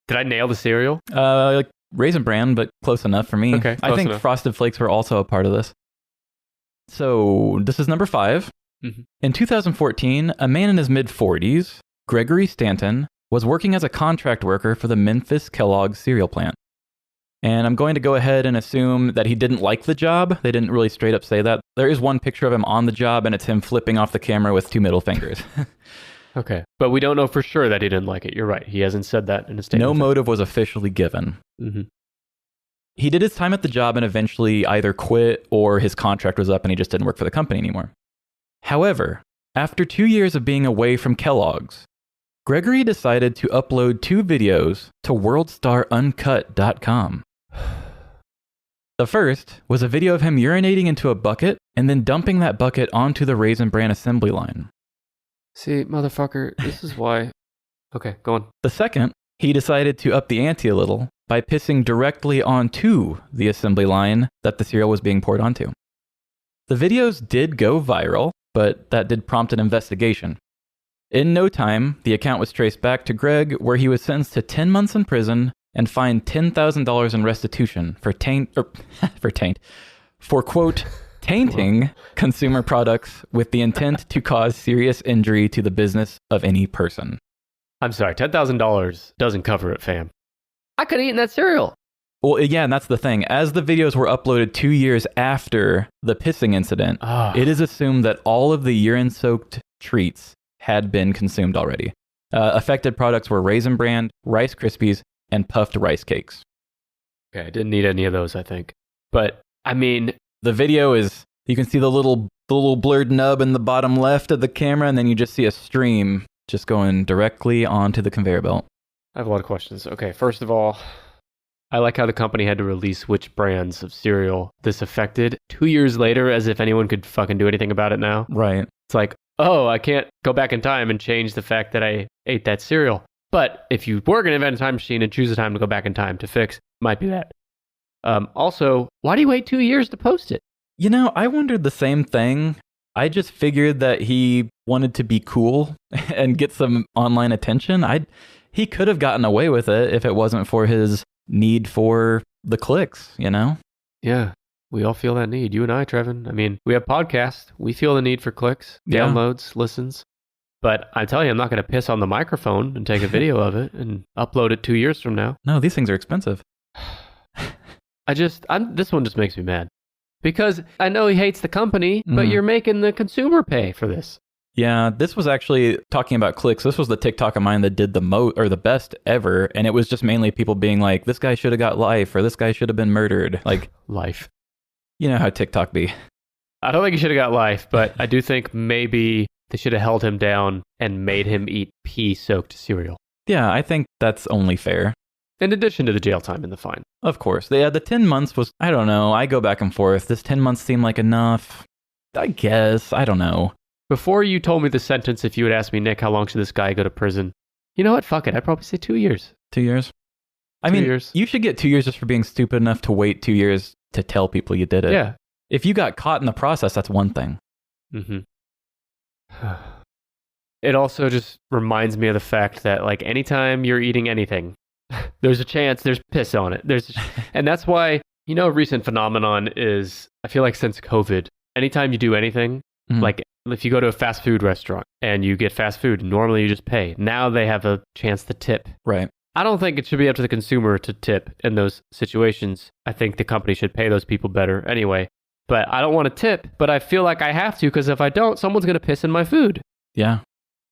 Speaker 2: Did I nail the cereal?
Speaker 1: Like Raisin Bran, but close enough for me.
Speaker 2: Okay,
Speaker 1: I think
Speaker 2: enough.
Speaker 1: Frosted Flakes were also a part of this. So this is number 5.
Speaker 2: Mm-hmm.
Speaker 1: In 2014, a man in his mid-40s, Gregory Stanton, was working as a contract worker for the Memphis Kellogg cereal plant. And I'm going to go ahead and assume that he didn't like the job. They didn't really straight up say that. There is one picture of him on the job, and it's him flipping off the camera with 2 middle fingers.
Speaker 2: Okay. But we don't know for sure that he didn't like it. You're right. He hasn't said that in a statement.
Speaker 1: No motive was officially given.
Speaker 2: Mm-hmm.
Speaker 1: He did his time at the job and eventually either quit or his contract was up and he just didn't work for the company anymore. However, after 2 years of being away from Kellogg's, Gregory decided to upload 2 videos to worldstaruncut.com. The first was a video of him urinating into a bucket and then dumping that bucket onto the Raisin Bran assembly line.
Speaker 2: See, motherfucker, this is why. Okay, go on.
Speaker 1: The second, he decided to up the ante a little by pissing directly onto the assembly line that the cereal was being poured onto. The videos did go viral, but that did prompt an investigation. In no time, the account was traced back to Greg, where he was sentenced to 10 months in prison and fined $10,000 in restitution for quote, tainting consumer products with the intent to cause serious injury to the business of any person.
Speaker 2: I'm sorry, $10,000 doesn't cover it, fam. I could have eaten that cereal.
Speaker 1: Well, yeah, and that's the thing. As the videos were uploaded 2 years after the pissing incident, it is assumed that all of the urine-soaked treats had been consumed already. Affected products were Raisin Bran, Rice Krispies, and puffed rice cakes.
Speaker 2: Okay, I didn't need any of those, I think. But, I mean...
Speaker 1: The video is, you can see the little blurred nub in the bottom left of the camera, and then you just see a stream just going directly onto the conveyor belt.
Speaker 2: I have a lot of questions. Okay, first of all, I like how the company had to release which brands of cereal this affected 2 years later, as if anyone could fucking do anything about it now.
Speaker 1: Right.
Speaker 2: It's like, oh, I can't go back in time and change the fact that I ate that cereal. But if you were going to invent a time machine and choose a time to go back in time to fix, might be that. Also, why do you wait 2 years to post it?
Speaker 1: You know, I wondered the same thing. I just figured that he wanted to be cool and get some online attention. He could have gotten away with it if it wasn't for his need for the clicks, you know?
Speaker 2: Yeah, we all feel that need. You and I, Trevin. I mean, we have podcasts. We feel the need for clicks, downloads, listens. But I'm telling you, I'm not going to piss on the microphone and take a video of it and upload it 2 years from now.
Speaker 1: No, these things are expensive.
Speaker 2: This one just makes me mad. Because I know he hates the company, but you're making the consumer pay for this.
Speaker 1: Yeah, this was actually, talking about clicks, this was the TikTok of mine that did the best ever. And it was just mainly people being like, this guy should have got life, or this guy should have been murdered. Like,
Speaker 2: life.
Speaker 1: You know how TikTok be.
Speaker 2: I don't think he should have got life, but I do think maybe they should have held him down and made him eat pea-soaked cereal.
Speaker 1: Yeah, I think that's only fair.
Speaker 2: In addition to the jail time and the fine.
Speaker 1: Of course. Yeah, the 10 months was, I don't know, I go back and forth. Does 10 months seem like enough? I guess. I don't know.
Speaker 2: Before you told me the sentence, if you had asked me, Nick, how long should this guy go to prison? You know what? Fuck it. I'd probably say 2 years.
Speaker 1: 2 years? I mean, you should get 2 years just for being stupid enough to wait 2 years to tell people you did it.
Speaker 2: Yeah.
Speaker 1: If you got caught in the process, that's one thing.
Speaker 2: Mm-hmm. It also just reminds me of the fact that, like, anytime you're eating anything, there's a chance there's piss on it. And that's why, you know, a recent phenomenon is, I feel like since COVID, anytime you do anything, like if you go to a fast food restaurant and you get fast food, normally you just pay. Now they have a chance to tip.
Speaker 1: Right.
Speaker 2: I don't think it should be up to the consumer to tip in those situations. I think the company should pay those people better anyway. But I don't want to tip, but I feel like I have to, because if I don't, someone's going to piss in my food.
Speaker 1: Yeah.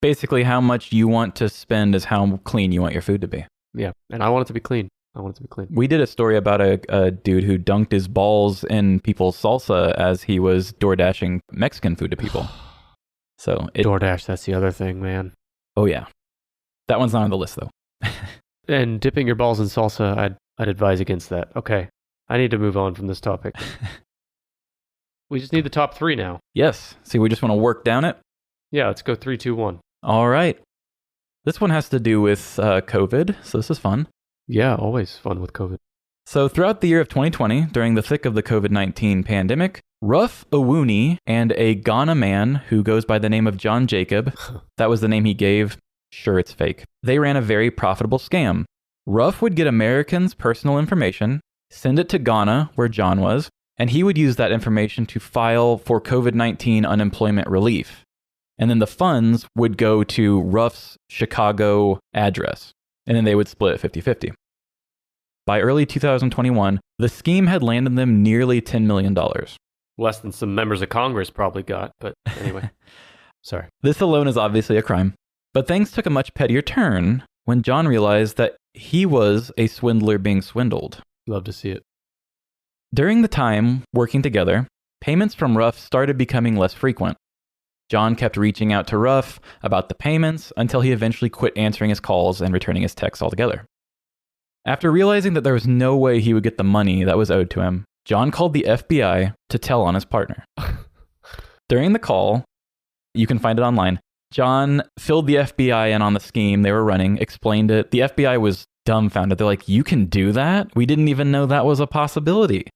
Speaker 1: Basically, how much you want to spend is how clean you want your food to be.
Speaker 2: Yeah, and I want it to be clean.
Speaker 1: We did a story about a dude who dunked his balls in people's salsa as he was door dashing Mexican food to people. So
Speaker 2: DoorDash, that's the other thing, man.
Speaker 1: Oh yeah, that one's not on the list though.
Speaker 2: And dipping your balls in salsa, I'd advise against that. Okay, I need to move on from this topic. We just need the top 3 now.
Speaker 1: Yes. See, we just want to work down it.
Speaker 2: Yeah, let's go 3, 2, 1.
Speaker 1: All right. This one has to do with COVID, so this is fun.
Speaker 2: Yeah, always fun with COVID.
Speaker 1: So throughout the year of 2020, during the thick of the COVID-19 pandemic, Ruff Awuni and a Ghana man who goes by the name of John Jacob, that was the name he gave, sure it's fake, they ran a very profitable scam. Ruff would get Americans' personal information, send it to Ghana, where John was, and he would use that information to file for COVID-19 unemployment relief. And then the funds would go to Ruff's Chicago address, and then they would split it 50-50. By early 2021, the scheme had landed them nearly $10 million.
Speaker 2: Less than some members of Congress probably got, but anyway. Sorry.
Speaker 1: This alone is obviously a crime. But things took a much pettier turn when John realized that he was a swindler being swindled.
Speaker 2: Love to see it.
Speaker 1: During the time working together, payments from Ruff started becoming less frequent. John kept reaching out to Ruff about the payments until he eventually quit answering his calls and returning his texts altogether. After realizing that there was no way he would get the money that was owed to him, John called the FBI to tell on his partner. During the call, you can find it online, John filled the FBI in on the scheme they were running, explained it. The FBI was dumbfounded. They're like, you can do that? We didn't even know that was a possibility.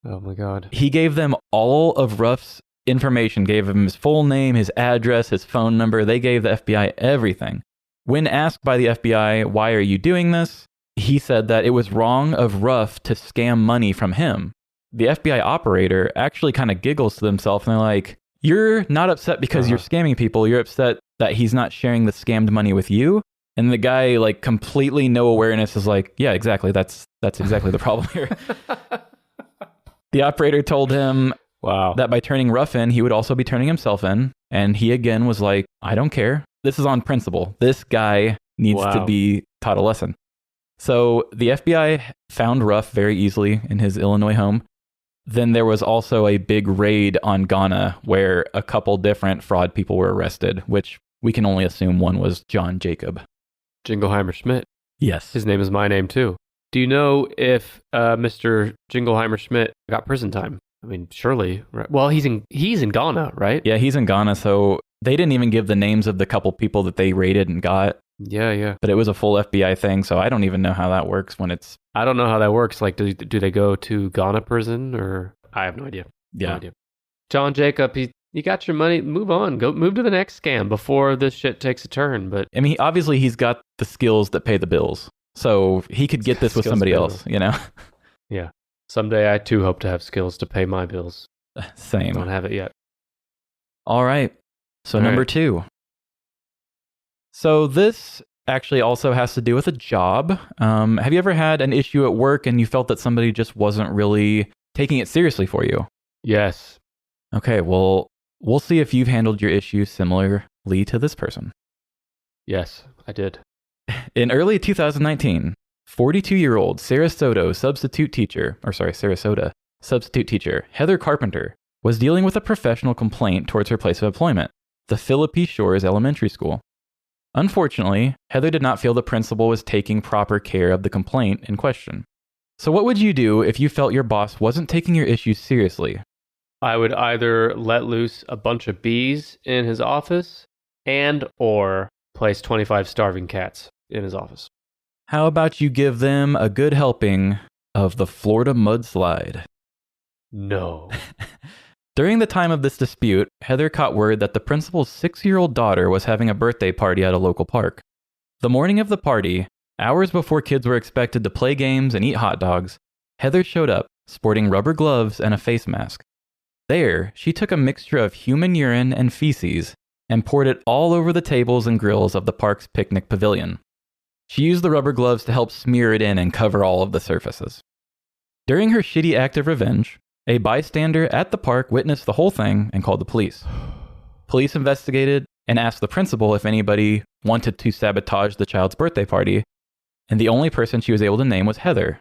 Speaker 2: Oh my God.
Speaker 1: He gave them all of Ruff's information, gave him his full name, his address, his phone number. They gave the FBI everything. When asked by the FBI, why are you doing this? He said that it was wrong of Ruff to scam money from him. The FBI operator actually kind of giggles to themselves and they're like, you're not upset because you're scamming people. You're upset that he's not sharing the scammed money with you. And the guy, like, completely no awareness is like, yeah, exactly. That's exactly the problem here. The operator told him that by turning Ruff in, he would also be turning himself in. And he again was like, I don't care. This is on principle. This guy needs to be taught a lesson. So the FBI found Ruff very easily in his Illinois home. Then there was also a big raid on Ghana where a couple different fraud people were arrested, which we can only assume one was John Jacob.
Speaker 2: Jingleheimer Schmidt.
Speaker 1: Yes.
Speaker 2: His name is my name too. Do you know if Mr. Jingleheimer Schmidt got prison time? I mean, surely. Right? Well, he's in Ghana, right?
Speaker 1: Yeah, he's in Ghana. So they didn't even give the names of the couple people that they raided and got.
Speaker 2: Yeah.
Speaker 1: But it was a full FBI thing, so I don't even know how that works when it's...
Speaker 2: I don't know how that works. Like, do they go to Ghana prison or... I have no idea.
Speaker 1: Yeah.
Speaker 2: No idea. John Jacob, you got your money. Move on. Go move to the next scam before this shit takes a turn. But
Speaker 1: I mean, obviously he's got the skills that pay the bills. So he could get this with somebody else, you know?
Speaker 2: Yeah. Someday I too hope to have skills to pay my bills.
Speaker 1: Same.
Speaker 2: Don't have it yet.
Speaker 1: All right. So number 2. So this actually also has to do with a job. Have you ever had an issue at work and you felt that somebody just wasn't really taking it seriously for you?
Speaker 2: Yes.
Speaker 1: Okay, well, we'll see if you've handled your issue similarly to this person.
Speaker 2: Yes, I did.
Speaker 1: In early 2019, 42-year-old Sarasota substitute teacher Heather Carpenter was dealing with a professional complaint towards her place of employment, the Philippi Shores Elementary School. Unfortunately, Heather did not feel the principal was taking proper care of the complaint in question. So what would you do if you felt your boss wasn't taking your issues seriously?
Speaker 2: I would either let loose a bunch of bees in his office or place 25 starving cats in his office.
Speaker 1: How about you give them a good helping of the Florida mudslide?
Speaker 2: No.
Speaker 1: During the time of this dispute, Heather caught word that the principal's 6-year-old daughter was having a birthday party at a local park. The morning of the party, hours before kids were expected to play games and eat hot dogs, Heather showed up, sporting rubber gloves and a face mask. There, she took a mixture of human urine and feces and poured it all over the tables and grills of the park's picnic pavilion. She used the rubber gloves to help smear it in and cover all of the surfaces. During her shitty act of revenge, a bystander at the park witnessed the whole thing and called the police. Police investigated and asked the principal if anybody wanted to sabotage the child's birthday party, and the only person she was able to name was Heather.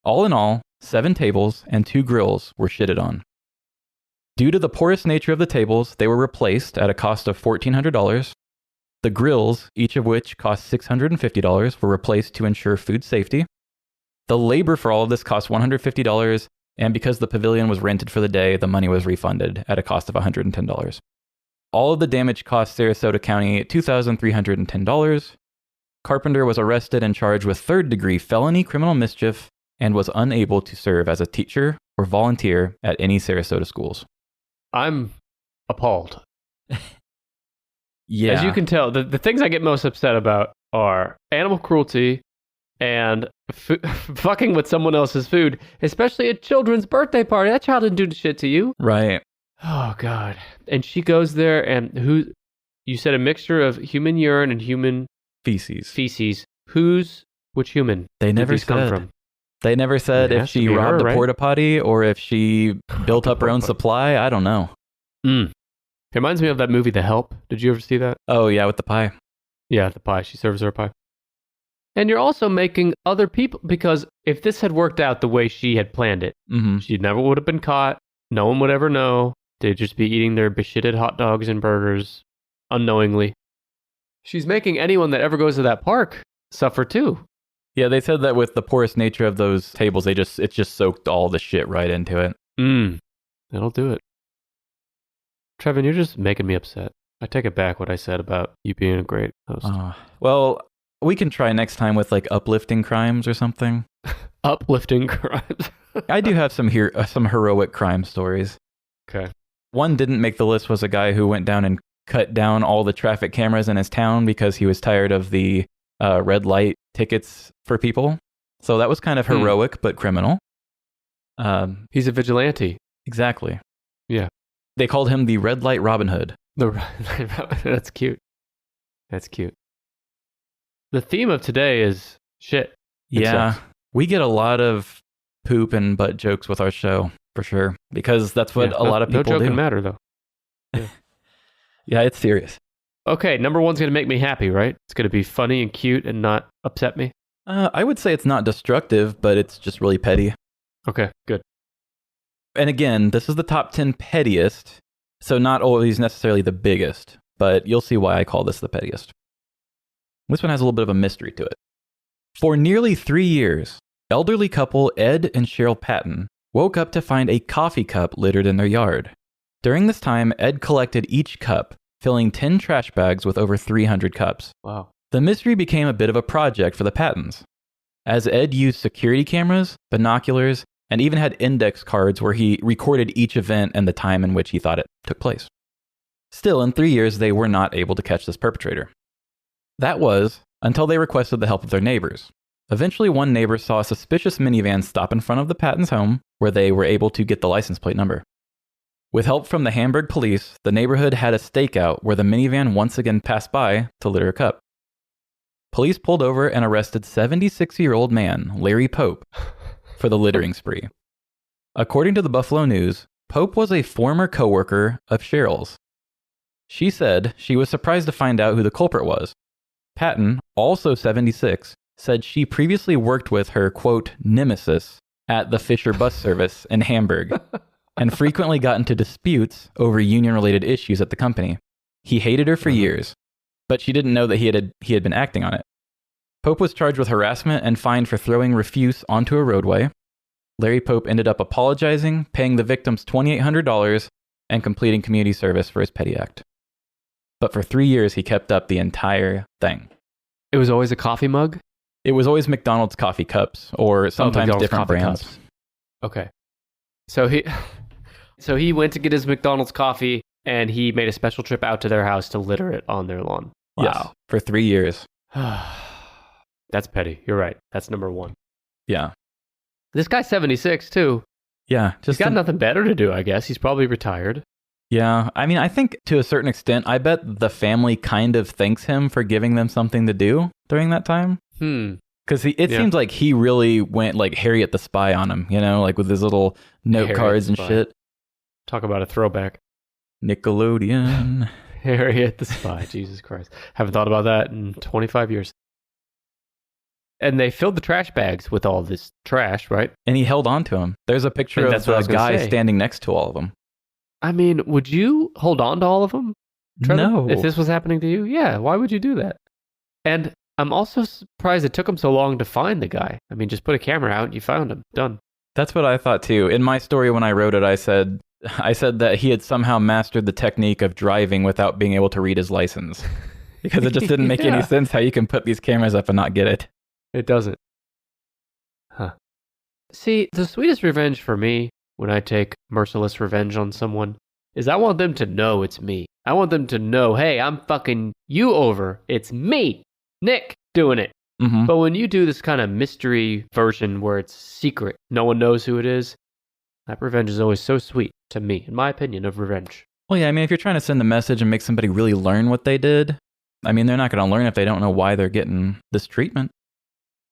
Speaker 1: All in all, 7 tables and 2 grills were shitted on. Due to the porous nature of the tables, they were replaced at a cost of $1,400. The grills, each of which cost $650, were replaced to ensure food safety. The labor for all of this cost $150, and because the pavilion was rented for the day, the money was refunded at a cost of $110. All of the damage cost Sarasota County $2,310. Carpenter was arrested and charged with third-degree felony criminal mischief and was unable to serve as a teacher or volunteer at any Sarasota schools.
Speaker 2: I'm appalled.
Speaker 1: Yeah.
Speaker 2: As you can tell, the things I get most upset about are animal cruelty and fucking with someone else's food, especially a children's birthday party. That child didn't do the shit to you.
Speaker 1: Right.
Speaker 2: Oh, God. And she goes there and you said a mixture of human urine and human feces. Which human?
Speaker 1: They never
Speaker 2: did these come
Speaker 1: said.
Speaker 2: from?
Speaker 1: They never said if she robbed a porta potty or if she built up her own supply. I don't know.
Speaker 2: It reminds me of that movie, The Help. Did you ever see that?
Speaker 1: Oh, yeah, with the pie.
Speaker 2: Yeah, the pie. She serves her a pie. And you're also making other people, because if this had worked out the way she had planned it, she never would have been caught. No one would ever know. They'd just be eating their beshitted hot dogs and burgers unknowingly. She's making anyone that ever goes to that park suffer too.
Speaker 1: Yeah, they said that with the porous nature of those tables, it just soaked all the shit right into it.
Speaker 2: That'll do it. Trevin, you're just making me upset. I take it back what I said about you being a great host.
Speaker 1: Well, we can try next time with like uplifting crimes or something.
Speaker 2: Uplifting crimes.
Speaker 1: I do have some heroic crime stories.
Speaker 2: Okay.
Speaker 1: One didn't make the list was a guy who went down and cut down all the traffic cameras in his town because he was tired of the red light tickets for people. So that was kind of heroic, but criminal.
Speaker 2: He's a vigilante.
Speaker 1: Exactly.
Speaker 2: Yeah.
Speaker 1: They called him the Red Light Robin Hood.
Speaker 2: That's cute. That's cute. The theme of today is shit.
Speaker 1: Yeah. We get a lot of poop and butt jokes with our show, for sure. Because that's what a lot of people do.
Speaker 2: No joke can matter, though.
Speaker 1: Yeah. Yeah, it's serious.
Speaker 2: Okay, number one's going to make me happy, right? It's going to be funny and cute and not upset me.
Speaker 1: I would say it's not destructive, but it's just really petty.
Speaker 2: Okay, good.
Speaker 1: And again, this is the top 10 pettiest, so not always necessarily the biggest, but you'll see why I call this the pettiest. This one has a little bit of a mystery to it. For nearly 3 years, elderly couple Ed and Cheryl Patton woke up to find a coffee cup littered in their yard. During this time, Ed collected each cup, filling 10 trash bags with over 300 cups.
Speaker 2: Wow.
Speaker 1: The mystery became a bit of a project for the Pattons, as Ed used security cameras, binoculars, and even had index cards where he recorded each event and the time in which he thought it took place. Still, in 3 years, they were not able to catch this perpetrator. That was until they requested the help of their neighbors. Eventually, one neighbor saw a suspicious minivan stop in front of the Pattons' home, where they were able to get the license plate number. With help from the Hamburg police, the neighborhood had a stakeout where the minivan once again passed by to litter a cup. police pulled over and arrested 76-year-old man Larry Pope for the littering spree. According to the Buffalo News, Pope was a former coworker of Cheryl's. She said she was surprised to find out who the culprit was. Patton, also 76, said she previously worked with her, quote, nemesis at the Fisher bus service in Hamburg and frequently got into disputes over union-related issues at the company. He hated her for years, but she didn't know that he had been acting on it. Pope was charged with harassment and fined for throwing refuse onto a roadway. Larry Pope ended up apologizing, paying the victims $2,800, and completing community service for his petty act. But for 3 years, he kept up the entire thing.
Speaker 2: It was always a coffee mug?
Speaker 1: It was always McDonald's coffee cups, or sometimes different brands.
Speaker 2: Cups. Okay. So he went to get his McDonald's coffee, and he made a special trip out to their house to litter it on their lawn. Wow.
Speaker 1: Yes, for 3 years.
Speaker 2: That's petty. You're right. That's number one.
Speaker 1: Yeah.
Speaker 2: This guy's 76, too.
Speaker 1: Yeah.
Speaker 2: He's got nothing better to do, I guess. He's probably retired.
Speaker 1: Yeah. I mean, I think to a certain extent, I bet the family kind of thanks him for giving them something to do during that time. Because it seems like he really went like Harriet the Spy on him, like with his little note
Speaker 2: Harriet
Speaker 1: cards and shit.
Speaker 2: Talk about a throwback.
Speaker 1: Nickelodeon.
Speaker 2: Harriet the Spy. Jesus Christ. Haven't thought about that in 25 years. And they filled the trash bags with all this trash, right?
Speaker 1: And he held on to them. There's a picture of the guy standing next to all of them.
Speaker 2: I mean, would you hold on to all of them, Trevor?
Speaker 1: No.
Speaker 2: If this was happening to you? Yeah, why would you do that? And I'm also surprised it took him so long to find the guy. I mean, just put a camera out and you found him. Done.
Speaker 1: That's what I thought too. In my story when I wrote it, I said that he had somehow mastered the technique of driving without being able to read his license. Because it just didn't make any sense how you can put these cameras up and not get it.
Speaker 2: It doesn't. Huh. See, the sweetest revenge for me, when I take merciless revenge on someone, is I want them to know it's me. I want them to know, hey, I'm fucking you over. It's me, Nick, doing it.
Speaker 1: Mm-hmm.
Speaker 2: But when you do this kind of mystery version where it's secret, no one knows who it is, that revenge is always so sweet to me, in my opinion, of revenge.
Speaker 1: Well, yeah, I mean, if you're trying to send a message and make somebody really learn what they did, I mean, they're not going to learn if they don't know why they're getting this treatment.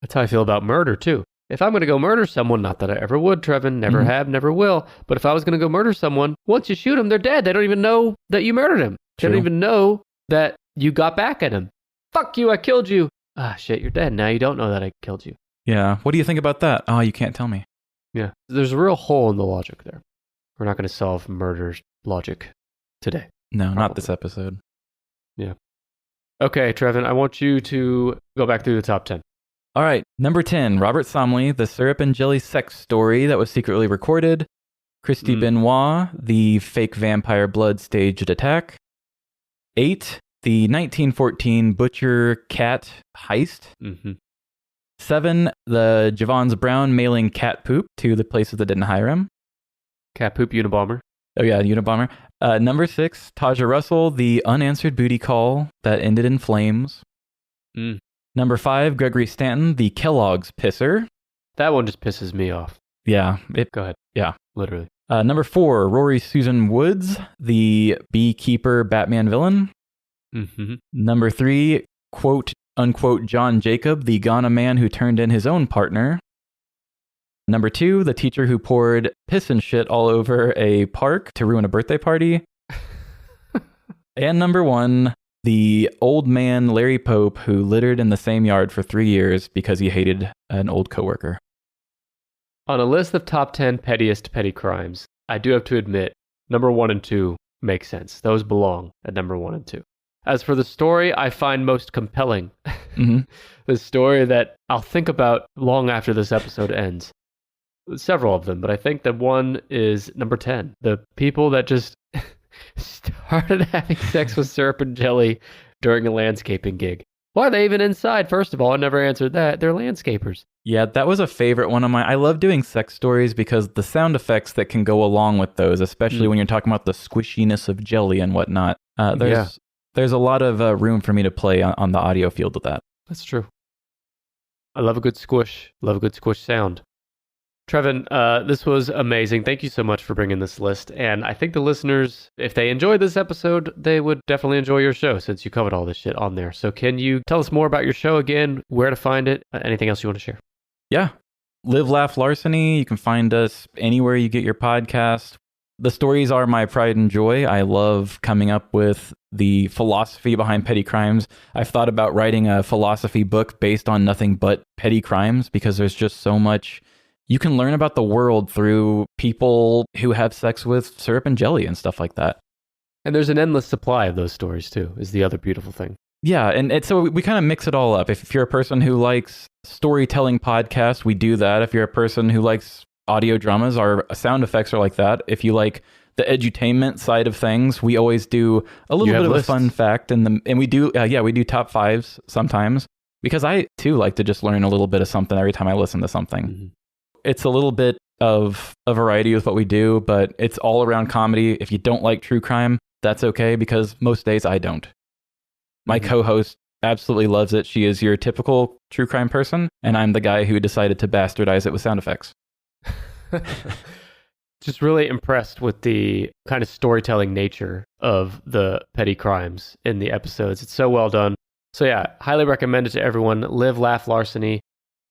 Speaker 2: That's how I feel about murder, too. If I'm going to go murder someone, not that I ever would, Trevin, never have, never will, but if I was going to go murder someone, once you shoot them, they're dead. They don't even know that you murdered him. They don't even know that you got back at him. Fuck you, I killed you. Ah, shit, you're dead. Now you don't know that I killed you.
Speaker 1: Yeah. What do you think about that? Oh, you can't tell me.
Speaker 2: Yeah. There's a real hole in the logic there. We're not going to solve murder logic today.
Speaker 1: No, probably. Not this episode.
Speaker 2: Yeah. Okay, Trevin, I want you to go back through the top 10.
Speaker 1: All right. Number 10, Robert Somley, the syrup and jelly sex story that was secretly recorded. Christy Benoit, the fake vampire blood staged attack. 8, the 1914 butcher cat heist. 7, the Javons Brown mailing cat poop to the places that didn't hire him.
Speaker 2: Cat poop Unabomber.
Speaker 1: Oh, yeah, Unabomber. Number 6, Taja Russell, the unanswered booty call that ended in flames. Number 5, Gregory Stanton, the Kellogg's pisser.
Speaker 2: That one just pisses me off.
Speaker 1: Yeah.
Speaker 2: Go ahead.
Speaker 1: Yeah.
Speaker 2: Literally.
Speaker 1: Number 4, Rory Susan Woods, the beekeeper Batman villain. Number 3, quote, unquote, John Jacob, the Ghana man who turned in his own partner. Number 2, the teacher who poured piss and shit all over a park to ruin a birthday party. And number 1, the old man Larry Pope who littered in the same yard for 3 years because he hated an old coworker.
Speaker 2: On a list of top 10 pettiest petty crimes, I do have to admit, number 1 and 2 make sense. Those belong at number 1 and 2. As for the story I find most compelling, the story that I'll think about long after this episode ends, several of them, but I think that one is number 10. The people that just started having sex with syrup and jelly during a landscaping gig. Why are they even inside? First of all, I never answered that. They're landscapers. Yeah,
Speaker 1: that was a favorite one of mine. I love doing sex stories because the sound effects that can go along with those, especially when you're talking about the squishiness of jelly and whatnot. There's a lot of room for me to play on the audio field with that.
Speaker 2: That's true. I love a good squish. Love a good squish sound. Trevin, this was amazing. Thank you so much for bringing this list. And I think the listeners, if they enjoyed this episode, they would definitely enjoy your show since you covered all this shit on there. So can you tell us more about your show again, where to find it, anything else you want to share?
Speaker 1: Yeah. Live, Laugh, Larceny. You can find us anywhere you get your podcast. The stories are my pride and joy. I love coming up with the philosophy behind petty crimes. I've thought about writing a philosophy book based on nothing but petty crimes because there's just so much you can learn about the world through people who have sex with syrup and jelly and stuff like that.
Speaker 2: And there's an endless supply of those stories too, is the other beautiful thing.
Speaker 1: Yeah, and so we kind of mix it all up. If you're a person who likes storytelling podcasts, we do that. If you're a person who likes audio dramas, our sound effects are like that. If you like the edutainment side of things, we always do a little bit of a fun fact, and we do we do top fives sometimes because I too like to just learn a little bit of something every time I listen to something. Mm-hmm. It's a little bit of a variety with what we do, but it's all around comedy. If you don't like true crime, that's okay because most days I don't. My co-host absolutely loves it. She is your typical true crime person, and I'm the guy who decided to bastardize it with sound effects.
Speaker 2: Just really impressed with the kind of storytelling nature of the petty crimes in the episodes. It's so well done. So yeah, highly recommend it to everyone. Live, Laugh, Larceny.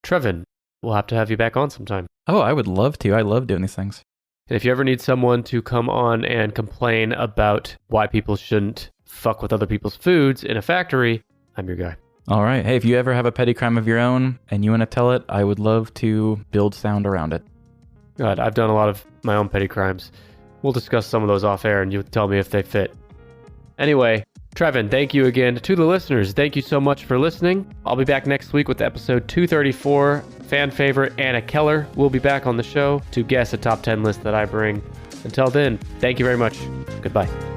Speaker 2: Trevin, we'll have to have you back on sometime.
Speaker 1: Oh, I would love to. I love doing these things.
Speaker 2: And if you ever need someone to come on and complain about why people shouldn't fuck with other people's foods in a factory, I'm your guy.
Speaker 1: All right. Hey, if you ever have a petty crime of your own and you want to tell it, I would love to build sound around it.
Speaker 2: God, I've done a lot of my own petty crimes. We'll discuss some of those off air and you tell me if they fit. Anyway, Trevin, thank you again. To the listeners, thank you so much for listening. I'll be back next week with episode 234. Fan favorite Anna Keller will be back on the show to guess a top 10 list that I bring. Until then, thank you very much. Goodbye.